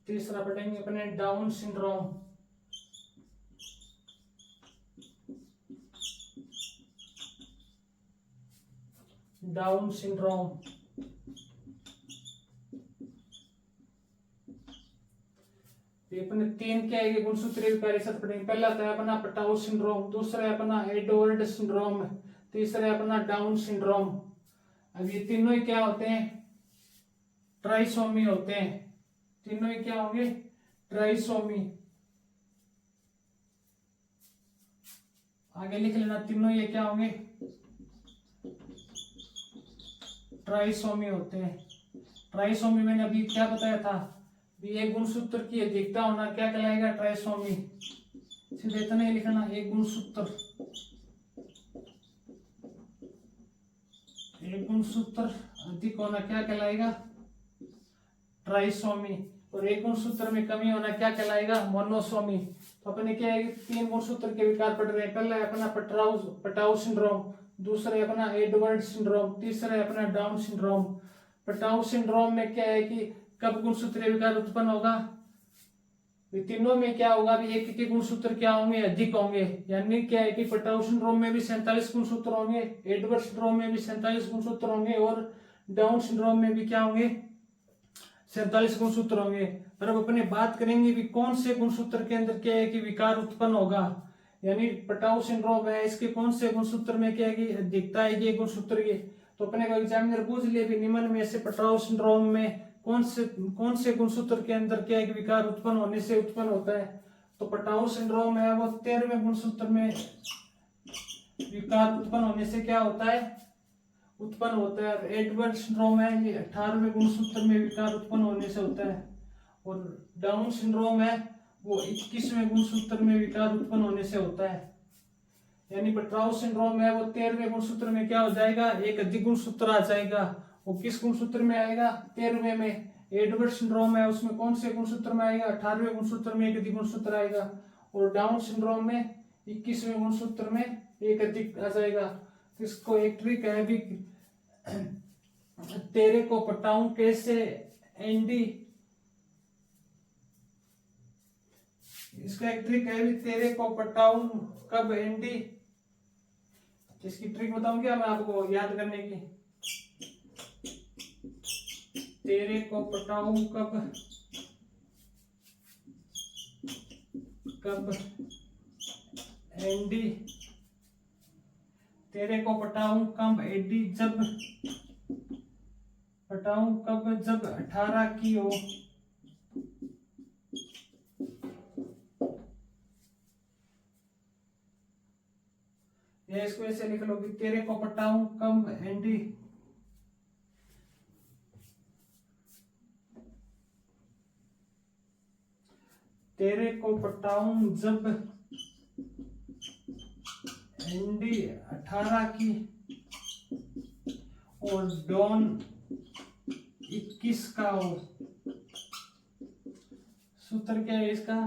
तीसरा पढ़ेंगे अपने डाउन सिंड्रोम। Down syndrome. अपने 3 क्या है गुणसूत्रीय विकार एक साथ पढ़ेंगे। पहला तो है अपना पटाउ सिंड्रोम, दूसरा है अपना एडवर्ड सिंड्रोम, तीसरा है अपना डाउन सिंड्रोम। अब ये तीनों ही क्या होते हैं? ट्राइसोमी होते हैं। तीनों ही क्या होंगे? ट्राइसोमी। आगे लिख लेना, तीनों ये क्या होंगे? ट्राइसोमी होते हैं। ट्राइसोमी मैंने अभी क्या बताया था? एक गुणसूत्र की अधिकता होना क्या कहलाएगा? ट्राइसोमी। सीधे इतना ही लिखना, एक गुणसूत्र अधिक होना क्या कहलाएगा? ट्राइसोमी। और एक गुणसूत्र में कमी होना क्या कहलाएगा? मोनोसोमी। तो अपने क्या है 3 गुणसूत्र के विकार पढ़ रहे हैं। पहला है अपना पटाउ सिंड्रोम, दूसरा है अपना एडवर्ड सिंड्रोम, तीसरा है अपना डाउन सिंड्रोम। पटाउ सिंड्रोम में क्या है कि कब गुणसूत्रीय विकार उत्पन्न होगा? तीनों में क्या होगा? भी एक एक गुणसूत्र क्या होंगे? अधिक होंगे। यानी क्या है कि पटाउ सिंड्रोम में भी 47 गुणसूत्र होंगे, एडवर्ड सिंड्रोम में भी 47 गुणसूत्र होंगे, और डाउन सिंड्रोम में भी क्या होंगे? 47 गुणसूत्र होंगे। पर अब अपने बात करेंगे भी कौन से गुणसूत्र के अंदर क्या है कि विकार उत्पन्न होगा। यानी पटाउ सिंड्रोम है, इसके कौन से गुणसूत्र में क्या है कि अधिकता है ये गुणसूत्र की। तो अपने को एग्जामिनर पूछ लिए भी निम्न में से पटाउ सिंड्रोम में कौन से गुणसूत्र के अंदर क्या एक विकार उत्पन्न होने से उत्पन्न होता है? तो पटाऊ सिंड्रोम है वो 13वें गुणसूत्र में विकार उत्पन्न होने से क्या होता है, उत्पन्न होता है। एडवर्ड सिंड्रोम है ये 18वें गुणसूत्र में विकार उत्पन्न होने से होता है। और डाउन सिंड्रोम है वो 21वें गुणसूत्र में विकार उत्पन्न होने से होता है। यानी पटराउ सिंड्रोम है वो 13वें गुणसूत्र में क्या हो जाएगा, एक अधिक गुणसूत्र आ जाएगा। वो किस गुणसूत्र में आएगा, 13वें में। एडवर्ड सिंड्रोम है उसमें कौन से गुणसूत्र में आएगा, 18वें गुणसूत्र में एक अधिक गुणसूत्र आएगा। और डाउन सिंड्रोम में 21वें गुणसूत्र में एक अधिक आ जाएगा। तो इसको एक ट्रिक है भी, तेरे को पटाऊं कैसे एंडी, इसका एक ट्रिक है भी, तेरे को पटाऊं कब एंडी। इसकी ट्रिक बताऊं क्या मैं आपको याद करने की, तेरे को पटाऊं कब एंडी, तेरे को पटाऊं कब एडी, जब पटाऊं कब, जब 18 की हो। या इसको ऐसे लिख लो कि तेरे को पटाऊं कब एंडी, तेरे को पटाऊं जब एंडी 18 की और डॉन 21 का हो। सूत्र क्या है इसका,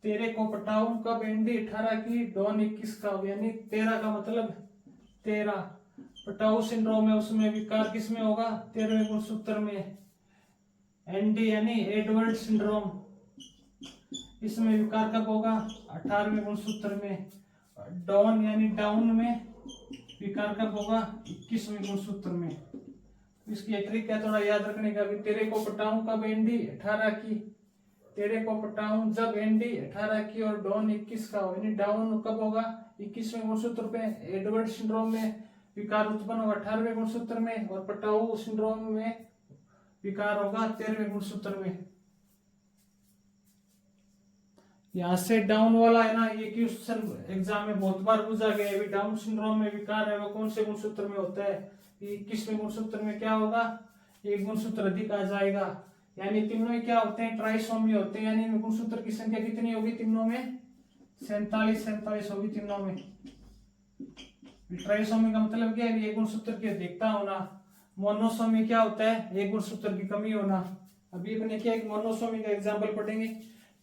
तेरे को पटाऊं कब एंडी 18 की, डॉन 21 का हो। यानी 13 का मतलब 13। पटाऊ सिंड्रोम है उसमें विकार किस में होगा, 13वें गुणसूत्र में। एंडी यानी एडवर्ड सिंड्रोम, इसमें विकार कब होगा, 18वें गुणसूत्र में। डॉन यानी डाउन में विकार कब होगा, 21वें गुणसूत्र में। इसकी ट्रिक है थोड़ा याद रखने का भी, तेरे को पटाऊं कब एंडी 18 की, तेरे को पटाऊं जब एंडी 18 की और डॉन 21 का हो। यानी डाउन कब होगा, 21वें गुणसूत्र पे। एडवर्ड सिंड्रोम में विकार उत्पन्न होगा 18वें गुणसूत्र में, और पटाऊ सिंड्रोम में विकार होगा 13वें गुणसूत्र में। यहाँ से डाउन वाला है ना, ये क्वेश्चन एग्जाम में बहुत बार पूछा गया है। डाउन सिंड्रोम में विकार है वो कौन से गुणसूत्र में होता है, 21वें गुणसूत्र में क्या होगा, एक गुणसूत्र अधिक आ जाएगा। यानी तीनों ही क्या होते हैं, ट्राइसोमी होते हैं। यानी गुणसूत्र की संख्या कितनी होगी तीनों में, 47 होगी तीनों में। ट्राइसोमी का मतलब क्या है, एक गुणसूत्र की अधिकता होना। मोनोसोमी क्या होता है, एक गुणसूत्र की कमी होना। अभी अपने क्या मोनोसोमी का एग्जाम्पल पढ़ेंगे।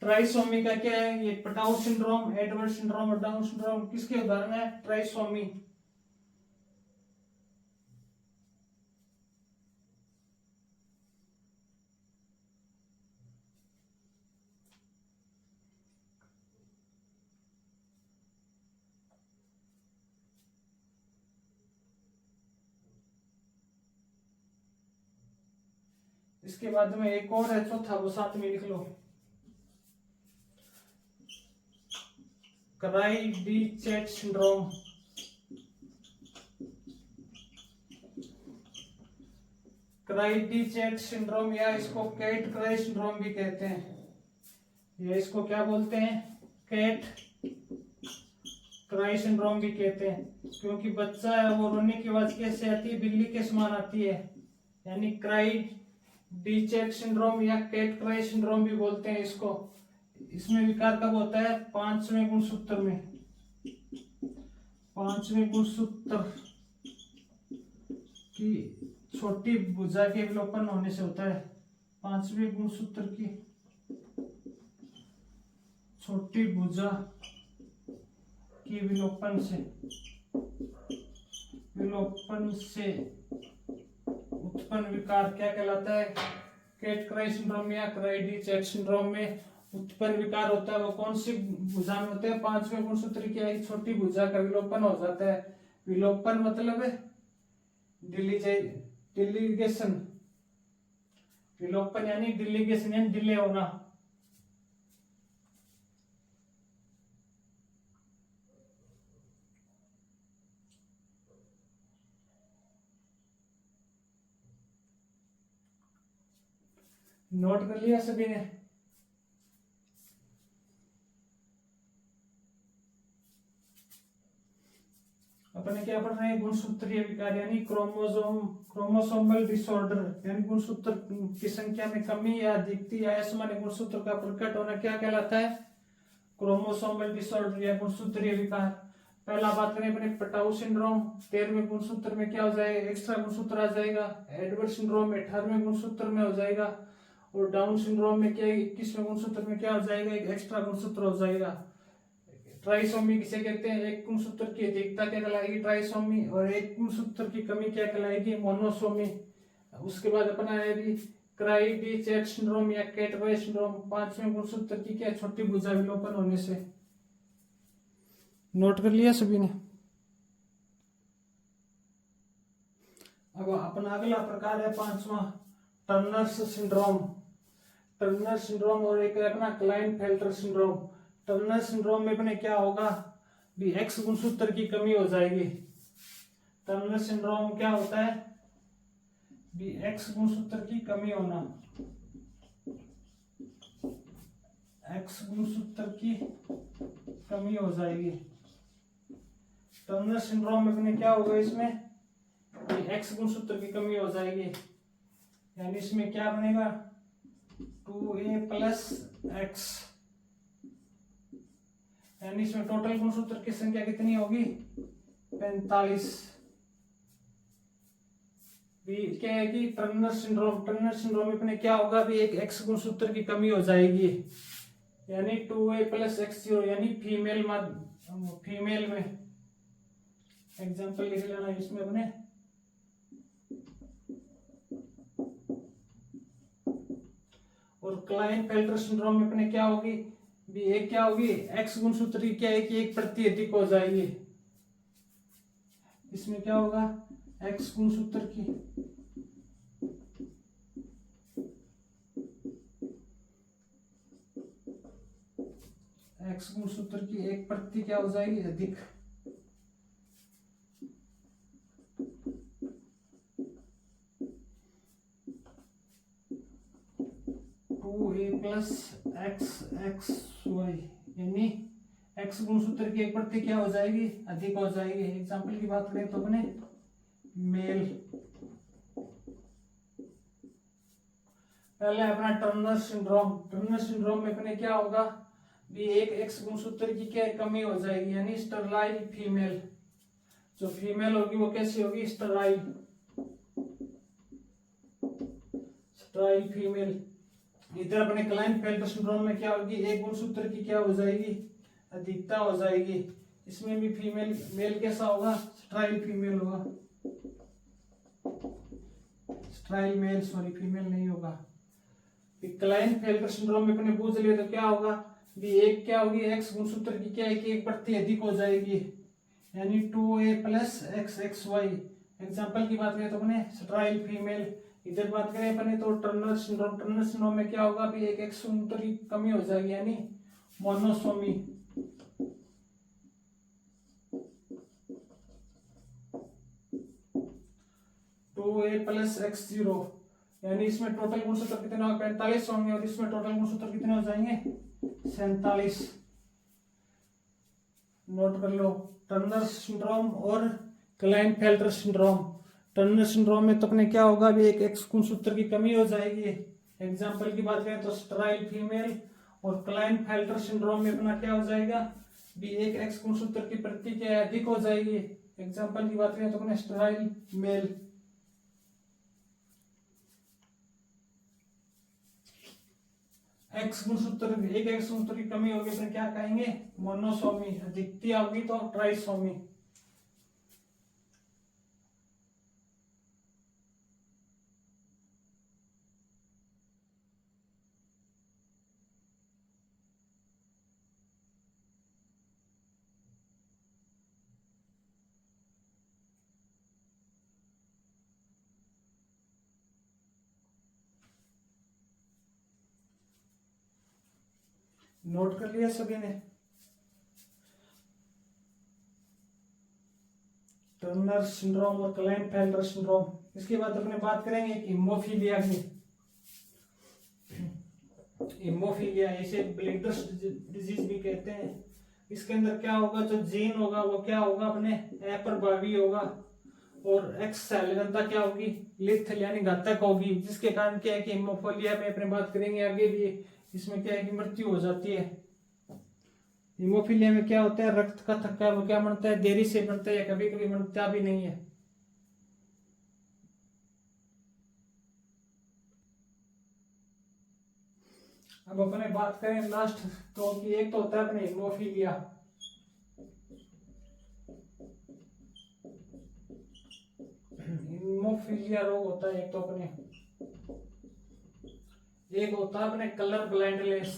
ट्राइसोमी का क्या है, ये पटाऊ सिंड्रोम, एडवर्ड सिंड्रोम और डाउन सिंड्रोम किसके उदाहरण है, ट्राइसोमी। इसके बाद में एक और है चौथा, वो साथ में लिख लो, क्राइडिचेट सिंड्रोम। क्राइडिचेट सिंड्रोम या इसको कैट क्राई सिंड्रोम भी कहते हैं। ये इसको क्या बोलते हैं, कैट क्राई सिंड्रोम भी कहते हैं, क्योंकि बच्चा है वो रोने की आवाज कैसे आती है, बिल्ली के समान आती है। यानी क्राइडिचेट सिंड्रोम या कैट क्राई सिंड्रोम भी बोलते हैं इसको। इसमें विकार कब होता है, 5वें गुणसूत्र में। 5वें गुणसूत्र की छोटी भुजा के विलोपन होने से होता है। 5वें गुणसूत्र की छोटी भुजा की विलोपन से उत्पन्न विकार क्या कहलाता है, कैट क्राई सिंड्रोम या क्राइडिचेट सिंड्रोम में उत्पन्न विकार होता है वो कौन सी भुजा में होता है, 5वें गुणसूत्र की एक छोटी भुजा का विलोपन हो जाता है। विलोपन मतलब डिलीगेशन, विलोपन यानी डिलीगेशन यानी डिले होना। नोट कर लिया सभी ने? अपने क्या पढ़ रहे हैं? गुणसूत्रीय विकार यानी क्रोमोसोमल डिसऑर्डर यानी गुणसूत्र की संख्या में कमी या अधिकता या असामान्य गुणसूत्र का प्रकट होना क्या कहलाता है? क्रोमोसोमल डिसऑर्डर या गुणसूत्रीय विकार। पहला बात करें अपने पटाऊ सिंड्रोम, 13वें गुणसूत्र में क्या हो जाएगा? एक्स्ट्रा गुणसूत्र आ जाएगा। एडवर्ड सिंड्रोम 18वें गुणसूत्र में हो जाएगा। और डाउन सिंड्रोम में क्या 21वें गुणसूत्र में क्या हो जाएगा? एक एक्स्ट्रा गुणसूत्र हो जाएगा। ट्राइसोमी किसे कहते हैं? एक गुणसूत्र की अधिकता क्या कहलाएगी? ट्राइसोमी। और एक गुणसूत्र की कमी क्या कहलाएगी? मोनोसोमी। उसके बाद अपना है भी क्राई डी चैट सिंड्रोम या कैट रॉय सिंड्रोम, 5वें गुणसूत्र की क्या? छोटी भुजा विलोपन होने से। नोट कर लिया सभी ने? अब अपना अगला प्रकार है 5वां, टर्नर्स सिंड्रोम। टर्नर सिंड्रोम और एक है अपना क्लाइनफेल्टर सिंड्रोम। टर्नर सिंड्रोम में अपने क्या होगा? भी एक्स गुणसूत्र की कमी हो जाएगी। टर्नर सिंड्रोम क्या होता है? भी एक्स गुणसूत्र की कमी होना। एक्स गुणसूत्र की कमी हो जाएगी। टर्नर सिंड्रोम में अपने क्या होगा? इसमें एक्स गुणसूत्र की कमी हो जाएगी। यानी इसमें क्या बनेगा? 2a plus x. यानी इसमें टोटल गुणसूत्र की संख्या कितनी होगी? 45। क्या है कि टर्नर सिंड्रोम में अपने क्या होगा? भी एक एक्स गुणसूत्र की कमी हो जाएगी। यानी 2a प्लस x0 यानी फीमेल में एग्जाम्पल लिख लेना इसमें अपने। और क्लाइनफेल्टर सिंड्रोम में अपने क्या होगी? भी एक क्या होगी? एक्स गुणसूत्र की क्या है कि एक प्रति अधिक हो जाएगी। इसमें क्या होगा? एक्स गुणसूत्र की एक प्रति क्या हो जाएगी? अधिक। ए प्लस एक्स वाई यानी एक्स गुणसूत्र की एक प्रति क्या हो जाएगी? अधिक हो जाएगी। एग्जाम्पल की बात करें तो अपने मेल। पहले अपना टर्नर सिंड्रोम में अपने क्या होगा? भी एक एक्स गुणसूत्र की क्या कमी हो जाएगी। यानी स्टरलाइल फीमेल। जो फीमेल होगी वो कैसी होगी? स्टराइल फीमेल। इधर अपने क्लाइनफेल्टर सिंड्रोम में क्या होगी? एक गुणसूत्र की क्या हो जाएगी? अधिकता हो जाएगी। इसमें भी मेल कैसा होगा? स्ट्राइल फीमेल होगा। स्ट्राइल मेल, सॉरी फीमेल नहीं होगा। क्लाइनफेल्टर सिंड्रोम में अपने पूछ लिए तो क्या होगा? भी एक क्या होगी? एक्स गुणसूत्र की क्या है कि एक प्रति अधिक हो जाएगी। यानी 2a plus x Y. Example की बात करें तो अपने स्ट्राइल फीमेल। इधर बात करें अपने तो टर्नर सिंड्रोम में क्या होगा? भी एक एक्स गुणसूत्र की कमी हो जाएगी यानी monosomy. To A plus x0 यानी इसमें टोटल गुणसूत्र कितने होंगे? 45 होंगे। और इसमें टोटल गुणसूत्र कितने हो जाएंगे? 47। नोट कर लो। टर्नर सिंड्रोम और क्लाइनफेल्टर सिंड्रोम। टर्नर सिंड्रोम में तो अपने क्या होगा? भी एक एक्स गुणसूत्र की कमी हो जाएगी। एग्जाम्पल की बात करें तो स्टराइल फीमेल। और क्लाइनफेल्टर सिंड्रोम में अपना क्या हो जाएगा? भी एक एक्स गुणसूत्र की प्रति क्या अधिक हो जाएगी। एग्जाम्पल की बात करें तो अपने स्टराइल मेल। एक्स गुणसूत्र की कमी होगी फिर क्या कहेंगे? मोनोसोमी। अधिकता होगी तो ट्राइसोमी। नोट कर लिया सभी ने? टर्नर सिंड्रोम और क्लाइनफेल्टर सिंड्रोम। इसके बाद अपने बात करेंगे हिमोफीलिया की। हीमोफीलिया, इसे ब्लेडर्स डिजीज भी कहते हैं। इसके अंदर क्या होगा, जो जीन होगा वो क्या होगा, अपने अप्रभावी होगा, और एक्स सेल घनता क्या होगी, लिथल यानी घातक होगी, जिसके कारण क्या है कि हीमोफीलिया में अपने बात करेंगे आगे भी, इसमें क्या है कि मृत्यु हो जाती है। हीमोफीलिया में क्या होता है, रक्त का थक्का वो क्या बनता है, देरी से बनता है या कभी कभी बनता भी नहीं है। अब अपने बात करें लास्ट तो कि एक तो होता है अपने हीमोफीलिया, हीमोफीलिया रोग होता है एक तो अपने, एक होता है अपने colour blindness,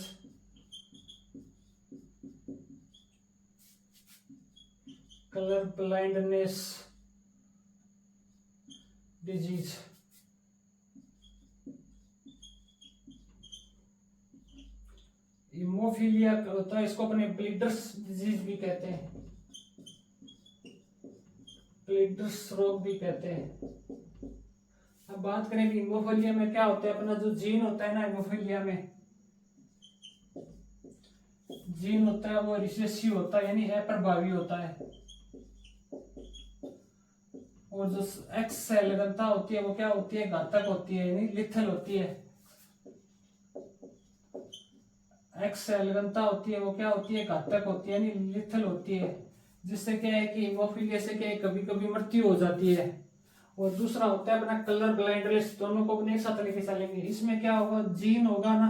colour blindness disease. Haemophilia होता है, इसको अपने ब्लीडर्स डिजीज भी कहते हैं, ब्लीडर्स रोग भी कहते हैं। अब बात करें कि हीमोफीलिया में क्या होता है, अपना जो जीन होता है ना, हीमोफीलिया में जीन होता है वो रिसेसिव होता है यानी अप्रभावी होता है, और जो एक्स सेल घनता होती है वो क्या होती है, घातक होती है यानी लिथल होती है। एक्स सेल घनता होती है वो क्या होती है, घातक होती है यानी लिथल होती है, जिससे क्या है कि हीमोफीलिया से क्या है कभी कभी मृत्यु हो जाती है। और दूसरा होता है अपना कलर ब्लाइंडनेस, दोनों को अपने एक साथ लेके चलेंगे। इसमें क्या होगा, जीन होगा ना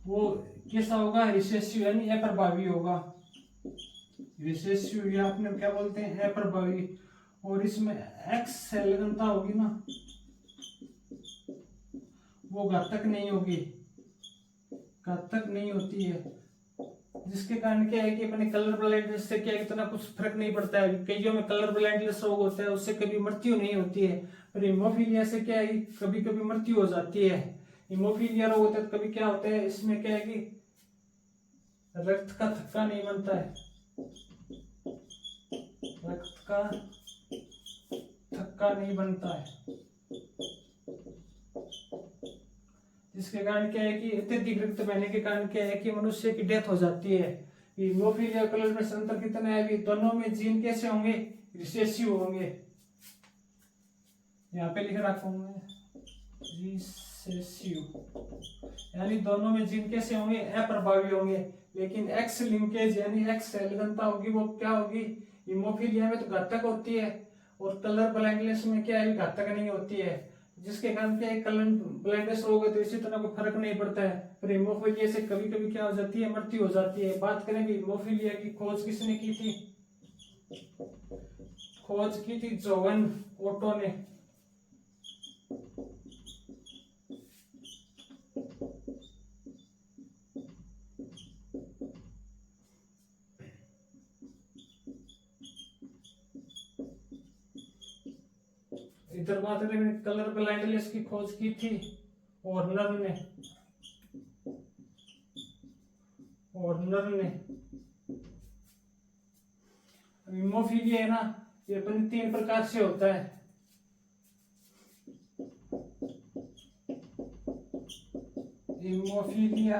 वो कैसा होगा, रिसेसिव यानी अप्रभावी होगा, रिसेसिव या अपने क्या बोलते हैं अप्रभावी, और इसमें एक्स सेल घनता होगी ना वो घातक नहीं होगी, घातक नहीं होती है, जिसके कारण क्या है कि अपने कलर ब्लाइंडनेस से क्या इतना कुछ फर्क नहीं पड़ता है। कईयों में कलर ब्लाइंडनेस रोग होता है, उससे कभी मृत्यु नहीं होती है, पर हीमोफीलिया से क्या है कभी कभी मृत्यु हो जाती है। हीमोफीलिया रोग होता है तो कभी क्या होता है, इसमें क्या है कि रक्त का थक्का नहीं बनता है, रक्त का थक्का नहीं बनता है, जिसके कारण क्या है कि अत्यधिक रक्त बहने के कारण क्या है कि मनुष्य की डेथ हो जाती है। हीमोफीलिया कलर में अंतर कितना है, अभी दोनों में जीन कैसे होंगे, रिसेसिव होंगे, यहाँ पे लिख रखा हूं मैं रिसेसिव, यानी दोनों में जीन कैसे होंगे, अप्रभावी होंगे। लेकिन एक्स लिंकेज यानी एक्स सेल घनता होगी वो क्या होगी, हीमोफीलिया में तो घातक होती है, और कलर ब्लाइंडनेस में क्या है घातक नहीं होती है, जिसके कारण क्या है कलर ब्लाइंडनेस रोग है तो इसी तरह कोई फर्क नहीं पड़ता है। पर हीमोफीलिया से कभी कभी क्या हो जाती है, मृत्यु हो जाती है। बात करें कि हीमोफीलिया की खोज किसने की थी, खोज की थी जोवन ओटो ने। इधर बात करें कलर ब्लाइंडनेस की खोज की थी हॉर्नर ने, हॉर्नर ने। हीमोफीलिया है ना ये अपने 3 प्रकार से होता है, हीमोफीलिया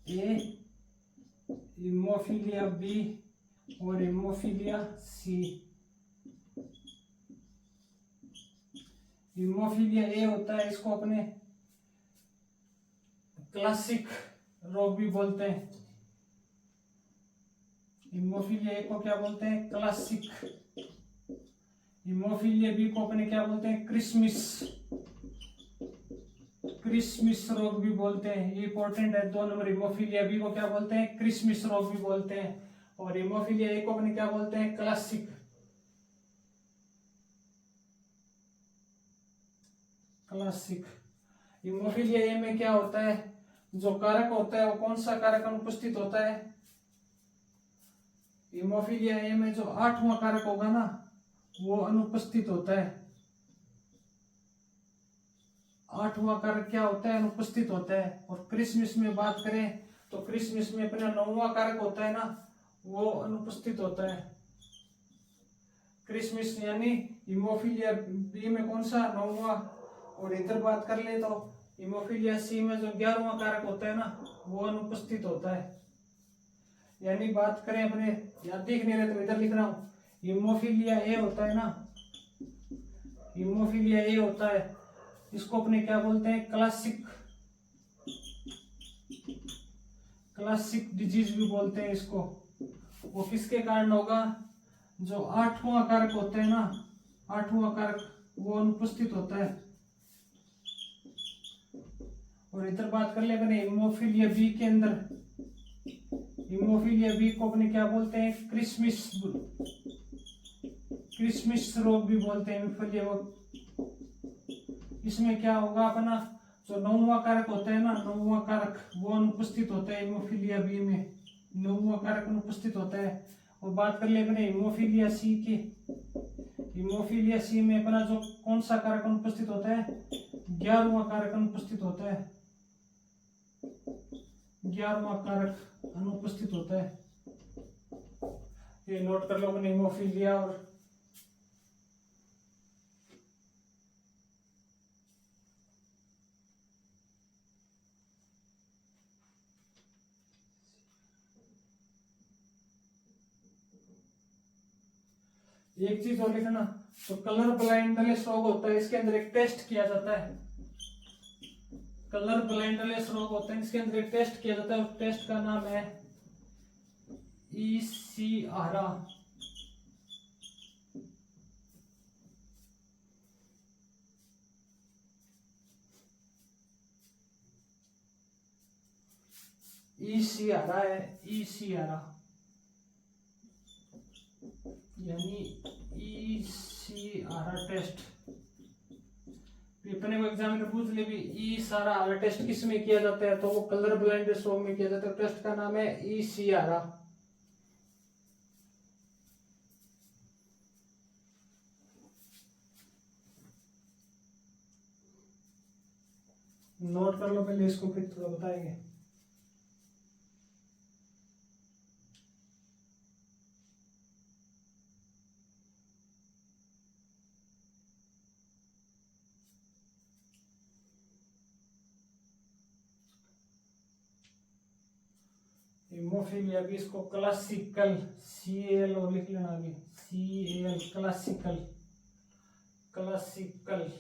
ए, हीमोफीलिया बी और हीमोफीलिया सी। हीमोफीलिया ए होता है, इसको अपने क्लासिक रोग भी बोलते हैं। हीमोफीलिया ए को क्या बोलते हैं, क्लासिक। हीमोफीलिया बी को अपने क्या बोलते हैं, क्रिसमिस, क्रिसमिस रोग भी बोलते हैं, ये इंपॉर्टेंट है 2 नंबर। हीमोफीलिया बी को क्या बोलते हैं, क्रिसमिस रोग भी बोलते हैं, और हीमोफीलिया ए को अपने क्या बोलते हैं, क्लासिक, क्लासिक। हीमोफीलिया ए में क्या होता है, जो कारक होता है वो कौन सा कारक अनुपस्थित होता है, हीमोफीलिया ए में जो 8वां कारक होगा ना वो अनुपस्थित होता है। 8वां कारक क्या होता है, अनुपस्थित होता है। और क्रिसमिस में बात करें तो क्रिसमिस में अपना 9वां कारक होता है ना वो अनुपस्थित होता है। क्रिसमिस यानी हीमोफीलिया बी में कौन सा, 9वां। और इधर बात कर ले तो हीमोफीलिया सी में जो 11वां कारक होता है ना वो अनुपस्थित होता है। यानी बात करें अपने, यहाँ दिख नहीं रहे तो इधर लिख रहा हूँ, हीमोफीलिया ए होता है ना, हीमोफीलिया ए होता है, इसको अपने क्या बोलते हैं, क्लासिक डिजीज भी बोलते हैं इसको। वो किसके कारण होगा, जो 8वां कारक होता है ना, 8वां कारक वो अनुपस्थित होता है। और इधर बात कर ले अपने हीमोफीलिया बी के अंदर, हीमोफीलिया बी को अपने क्या बोलते हैं, क्रिसमिस रोग भी बोलते हैं हीमोफीलिया वो। इसमें क्या होगा अपना, जो 9वां कारक होता है ना, 9वां कारक वो अनुपस्थित होता है हीमोफीलिया बी में, 9वां कारक अनुपस्थित होता है। और बात कर ले अपने हीमोफीलिया सी की, हीमोफीलिया सी में अपना जो कौन सा कारक अनुपस्थित होता है, 11वां कारक अनुपस्थित होता है, 11वां कारक अनुपस्थित होता है। ये नोट कर लो अपने हीमोफीलिया। और एक चीज और लिखना, तो कलर ब्लाइंडनेस रोग होता है, इसके अंदर एक टेस्ट किया जाता है, कलर ब्लाइंडनेस रोग होता है, इसके अंदर एक टेस्ट किया जाता है, उस टेस्ट का नाम है ईसीआरा। ईसीआरा है, ईसीआरा यानी ईसीआरा टेस्ट। अपने को एग्जाम में पूछ ले भी ईसीआरा टेस्ट किस में किया जाता है, तो वो कलर ब्लाइंडनेस रोग में किया जाता है, टेस्ट का नाम है ईसीआरा। नोट कर लो पहले इसको, फिर थोड़ा बताएंगे। हीमोफीलिया भी इसको क्लासिकल, CAL और लिख लेना अभी, CAL क्लासिकल, क्लासिकल।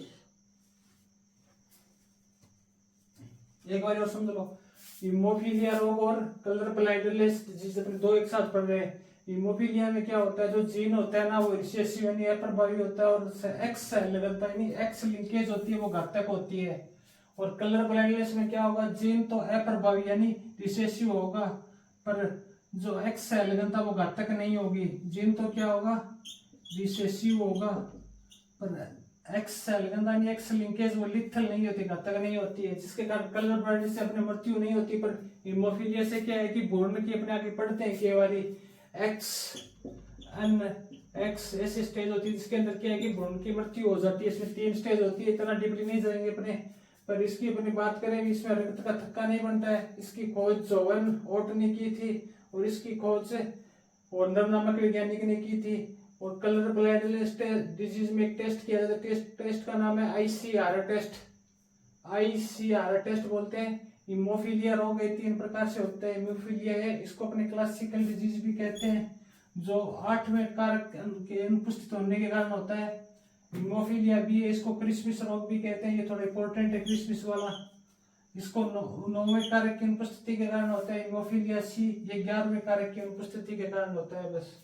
एक बार और समझ लो, हीमोफीलिया रोग और कलर ब्लाइंडनेस डिजीज अपने दो एक साथ पढ़ रहे हैं। हीमोफीलिया में क्या होता है, जो जीन होता है ना वो रिसेसिव यानी अप्रभावी होता है, और एक्स सेल लगता है, एक्स लिंकेज होती है वो घातक होती है। और कलर ब्लाइंडनेस में क्या होगा, जीन तो अप्रभावी यानी रिसेसिव होगा, पर जो एक्स सेल घनता वो घातक नहीं होगी। जीन तो क्या होगा, रिसेसिव होगा, पर एक्स सेल घनता यानी एक्स लिंकेज वो लिथल नहीं होती, घातक नहीं होती है, जिसके कारण कलर ब्लाइंडनेस से अपने मृत्यु नहीं होती। पर हीमोफीलिया से क्या है कि भ्रूण की अपने आगे पढ़ते हैं कई बारी एक्स एन एक्स ऐसी स्टेज होती है जिसके अंदर क्या है कि भ्रूण की मृत्यु हो जाती है। इसमें 3 स्टेज होती है, इतना डीपली नहीं जाएंगे अपने, पर इसकी अपनी बात करें, इसमें रक्त का थक्का नहीं बनता है। इसकी खोज जोवन ओट ने की थी, और इसकी खोज होर्नर नामक वैज्ञानिक ने की थी। और कलर ब्लाइंडनेस डिजीज में एक टेस्ट किया जाता है, टेस्ट का नाम है आईसीआर टेस्ट, आईसीआर टेस्ट बोलते हैं। हीमोफीलिया रोग 3 प्रकार से होता है। हीमोफीलिया है, इसको अपने क्लासिकल डिजीज भी कहते हैं, जो 8वें कारक के अनुपस्थित होने के कारण होता है। हीमोफीलिया बी है, इसको क्रिसमिस रोग भी कहते हैं, ये थोड़ा इंपॉर्टेंट है क्रिसमिस वाला। इसको 9वें कारक की अनुपस्थिति के कारण होता है। हीमोफीलिया सी ये 11वें कारक की अनुपस्थिति के कारण होता है। बस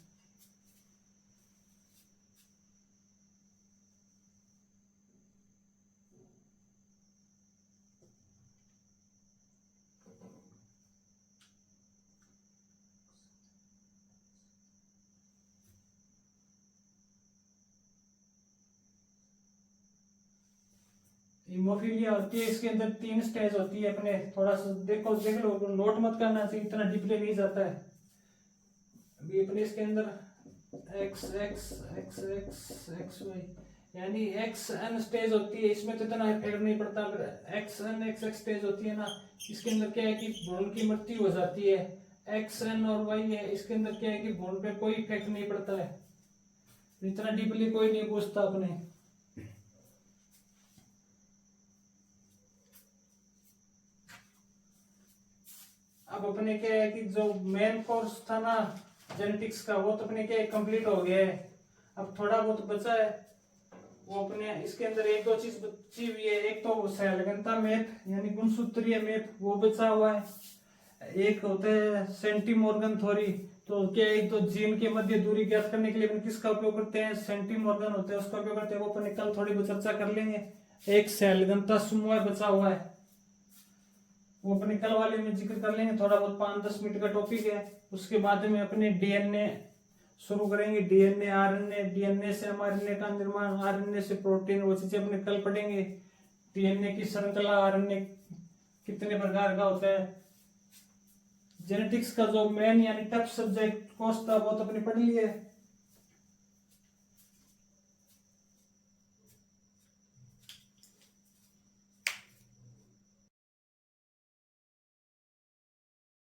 हीमोफीलिया होती है, इसके अंदर 3 स्टेज होती है। अपने थोड़ा सा देखो देख लो, नोट मत करना चाहिए, इतना डीपली नहीं जाता है। अभी अपने इसके अंदर X X X X X Y यानी एक्स एन स्टेज होती है, इसमें तो इतना इफेक्ट नहीं पड़ता। X N X X stage होती है ना, इसके अंदर क्या है कि भ्रूण की मृत्यु हो जाती है। एक्स एन और वाई है, इसके अंदर क्या है कि भ्रूण पे कोई इफेक्ट नहीं पड़ता है, इतना डीपली कोई नहीं पूछता अपने। अब अपने क्या है कि जो मेन कोर्स था ना जेनेटिक्स का वो तो अपने क्या कंप्लीट हो गया है। अब थोड़ा बहुत बचा है, वो अपने इसके अंदर एक दो चीज बची हुई है। एक तो सेल घनता मैप यानी गुणसूत्रीय मैप वो बचा हुआ है, एक होता है सेंटीमॉर्गन थ्योरी। तो क्या एक तो जीन के मध्य दूरी ज्ञात करने के लिए अपन किसका उपयोग करते हैं, सेंटीमॉर्गन होता है उसका उपयोग करते हैं, वो अपन कल थोड़ी बहुत चर्चा कर लेंगे। एक सेल घनता समूह बचा हुआ है, वो अपने कल वाले में जिक्र कर लेंगे, थोड़ा बहुत 5-10 मिनट का टॉपिक है। उसके बाद में अपने डीएनए शुरू करेंगे, डीएनए आरएनए, डीएनए से एमआरएनए का निर्माण, आरएनए से प्रोटीन, वो चीजें अपने कल पढ़ेंगे। डीएनए की श्रृंखला, आरएनए कितने प्रकार का होता है। जेनेटिक्स का जो मेन यानी टफ सब्जेक्ट कोर्स था वो तो अपने पढ़ लिए।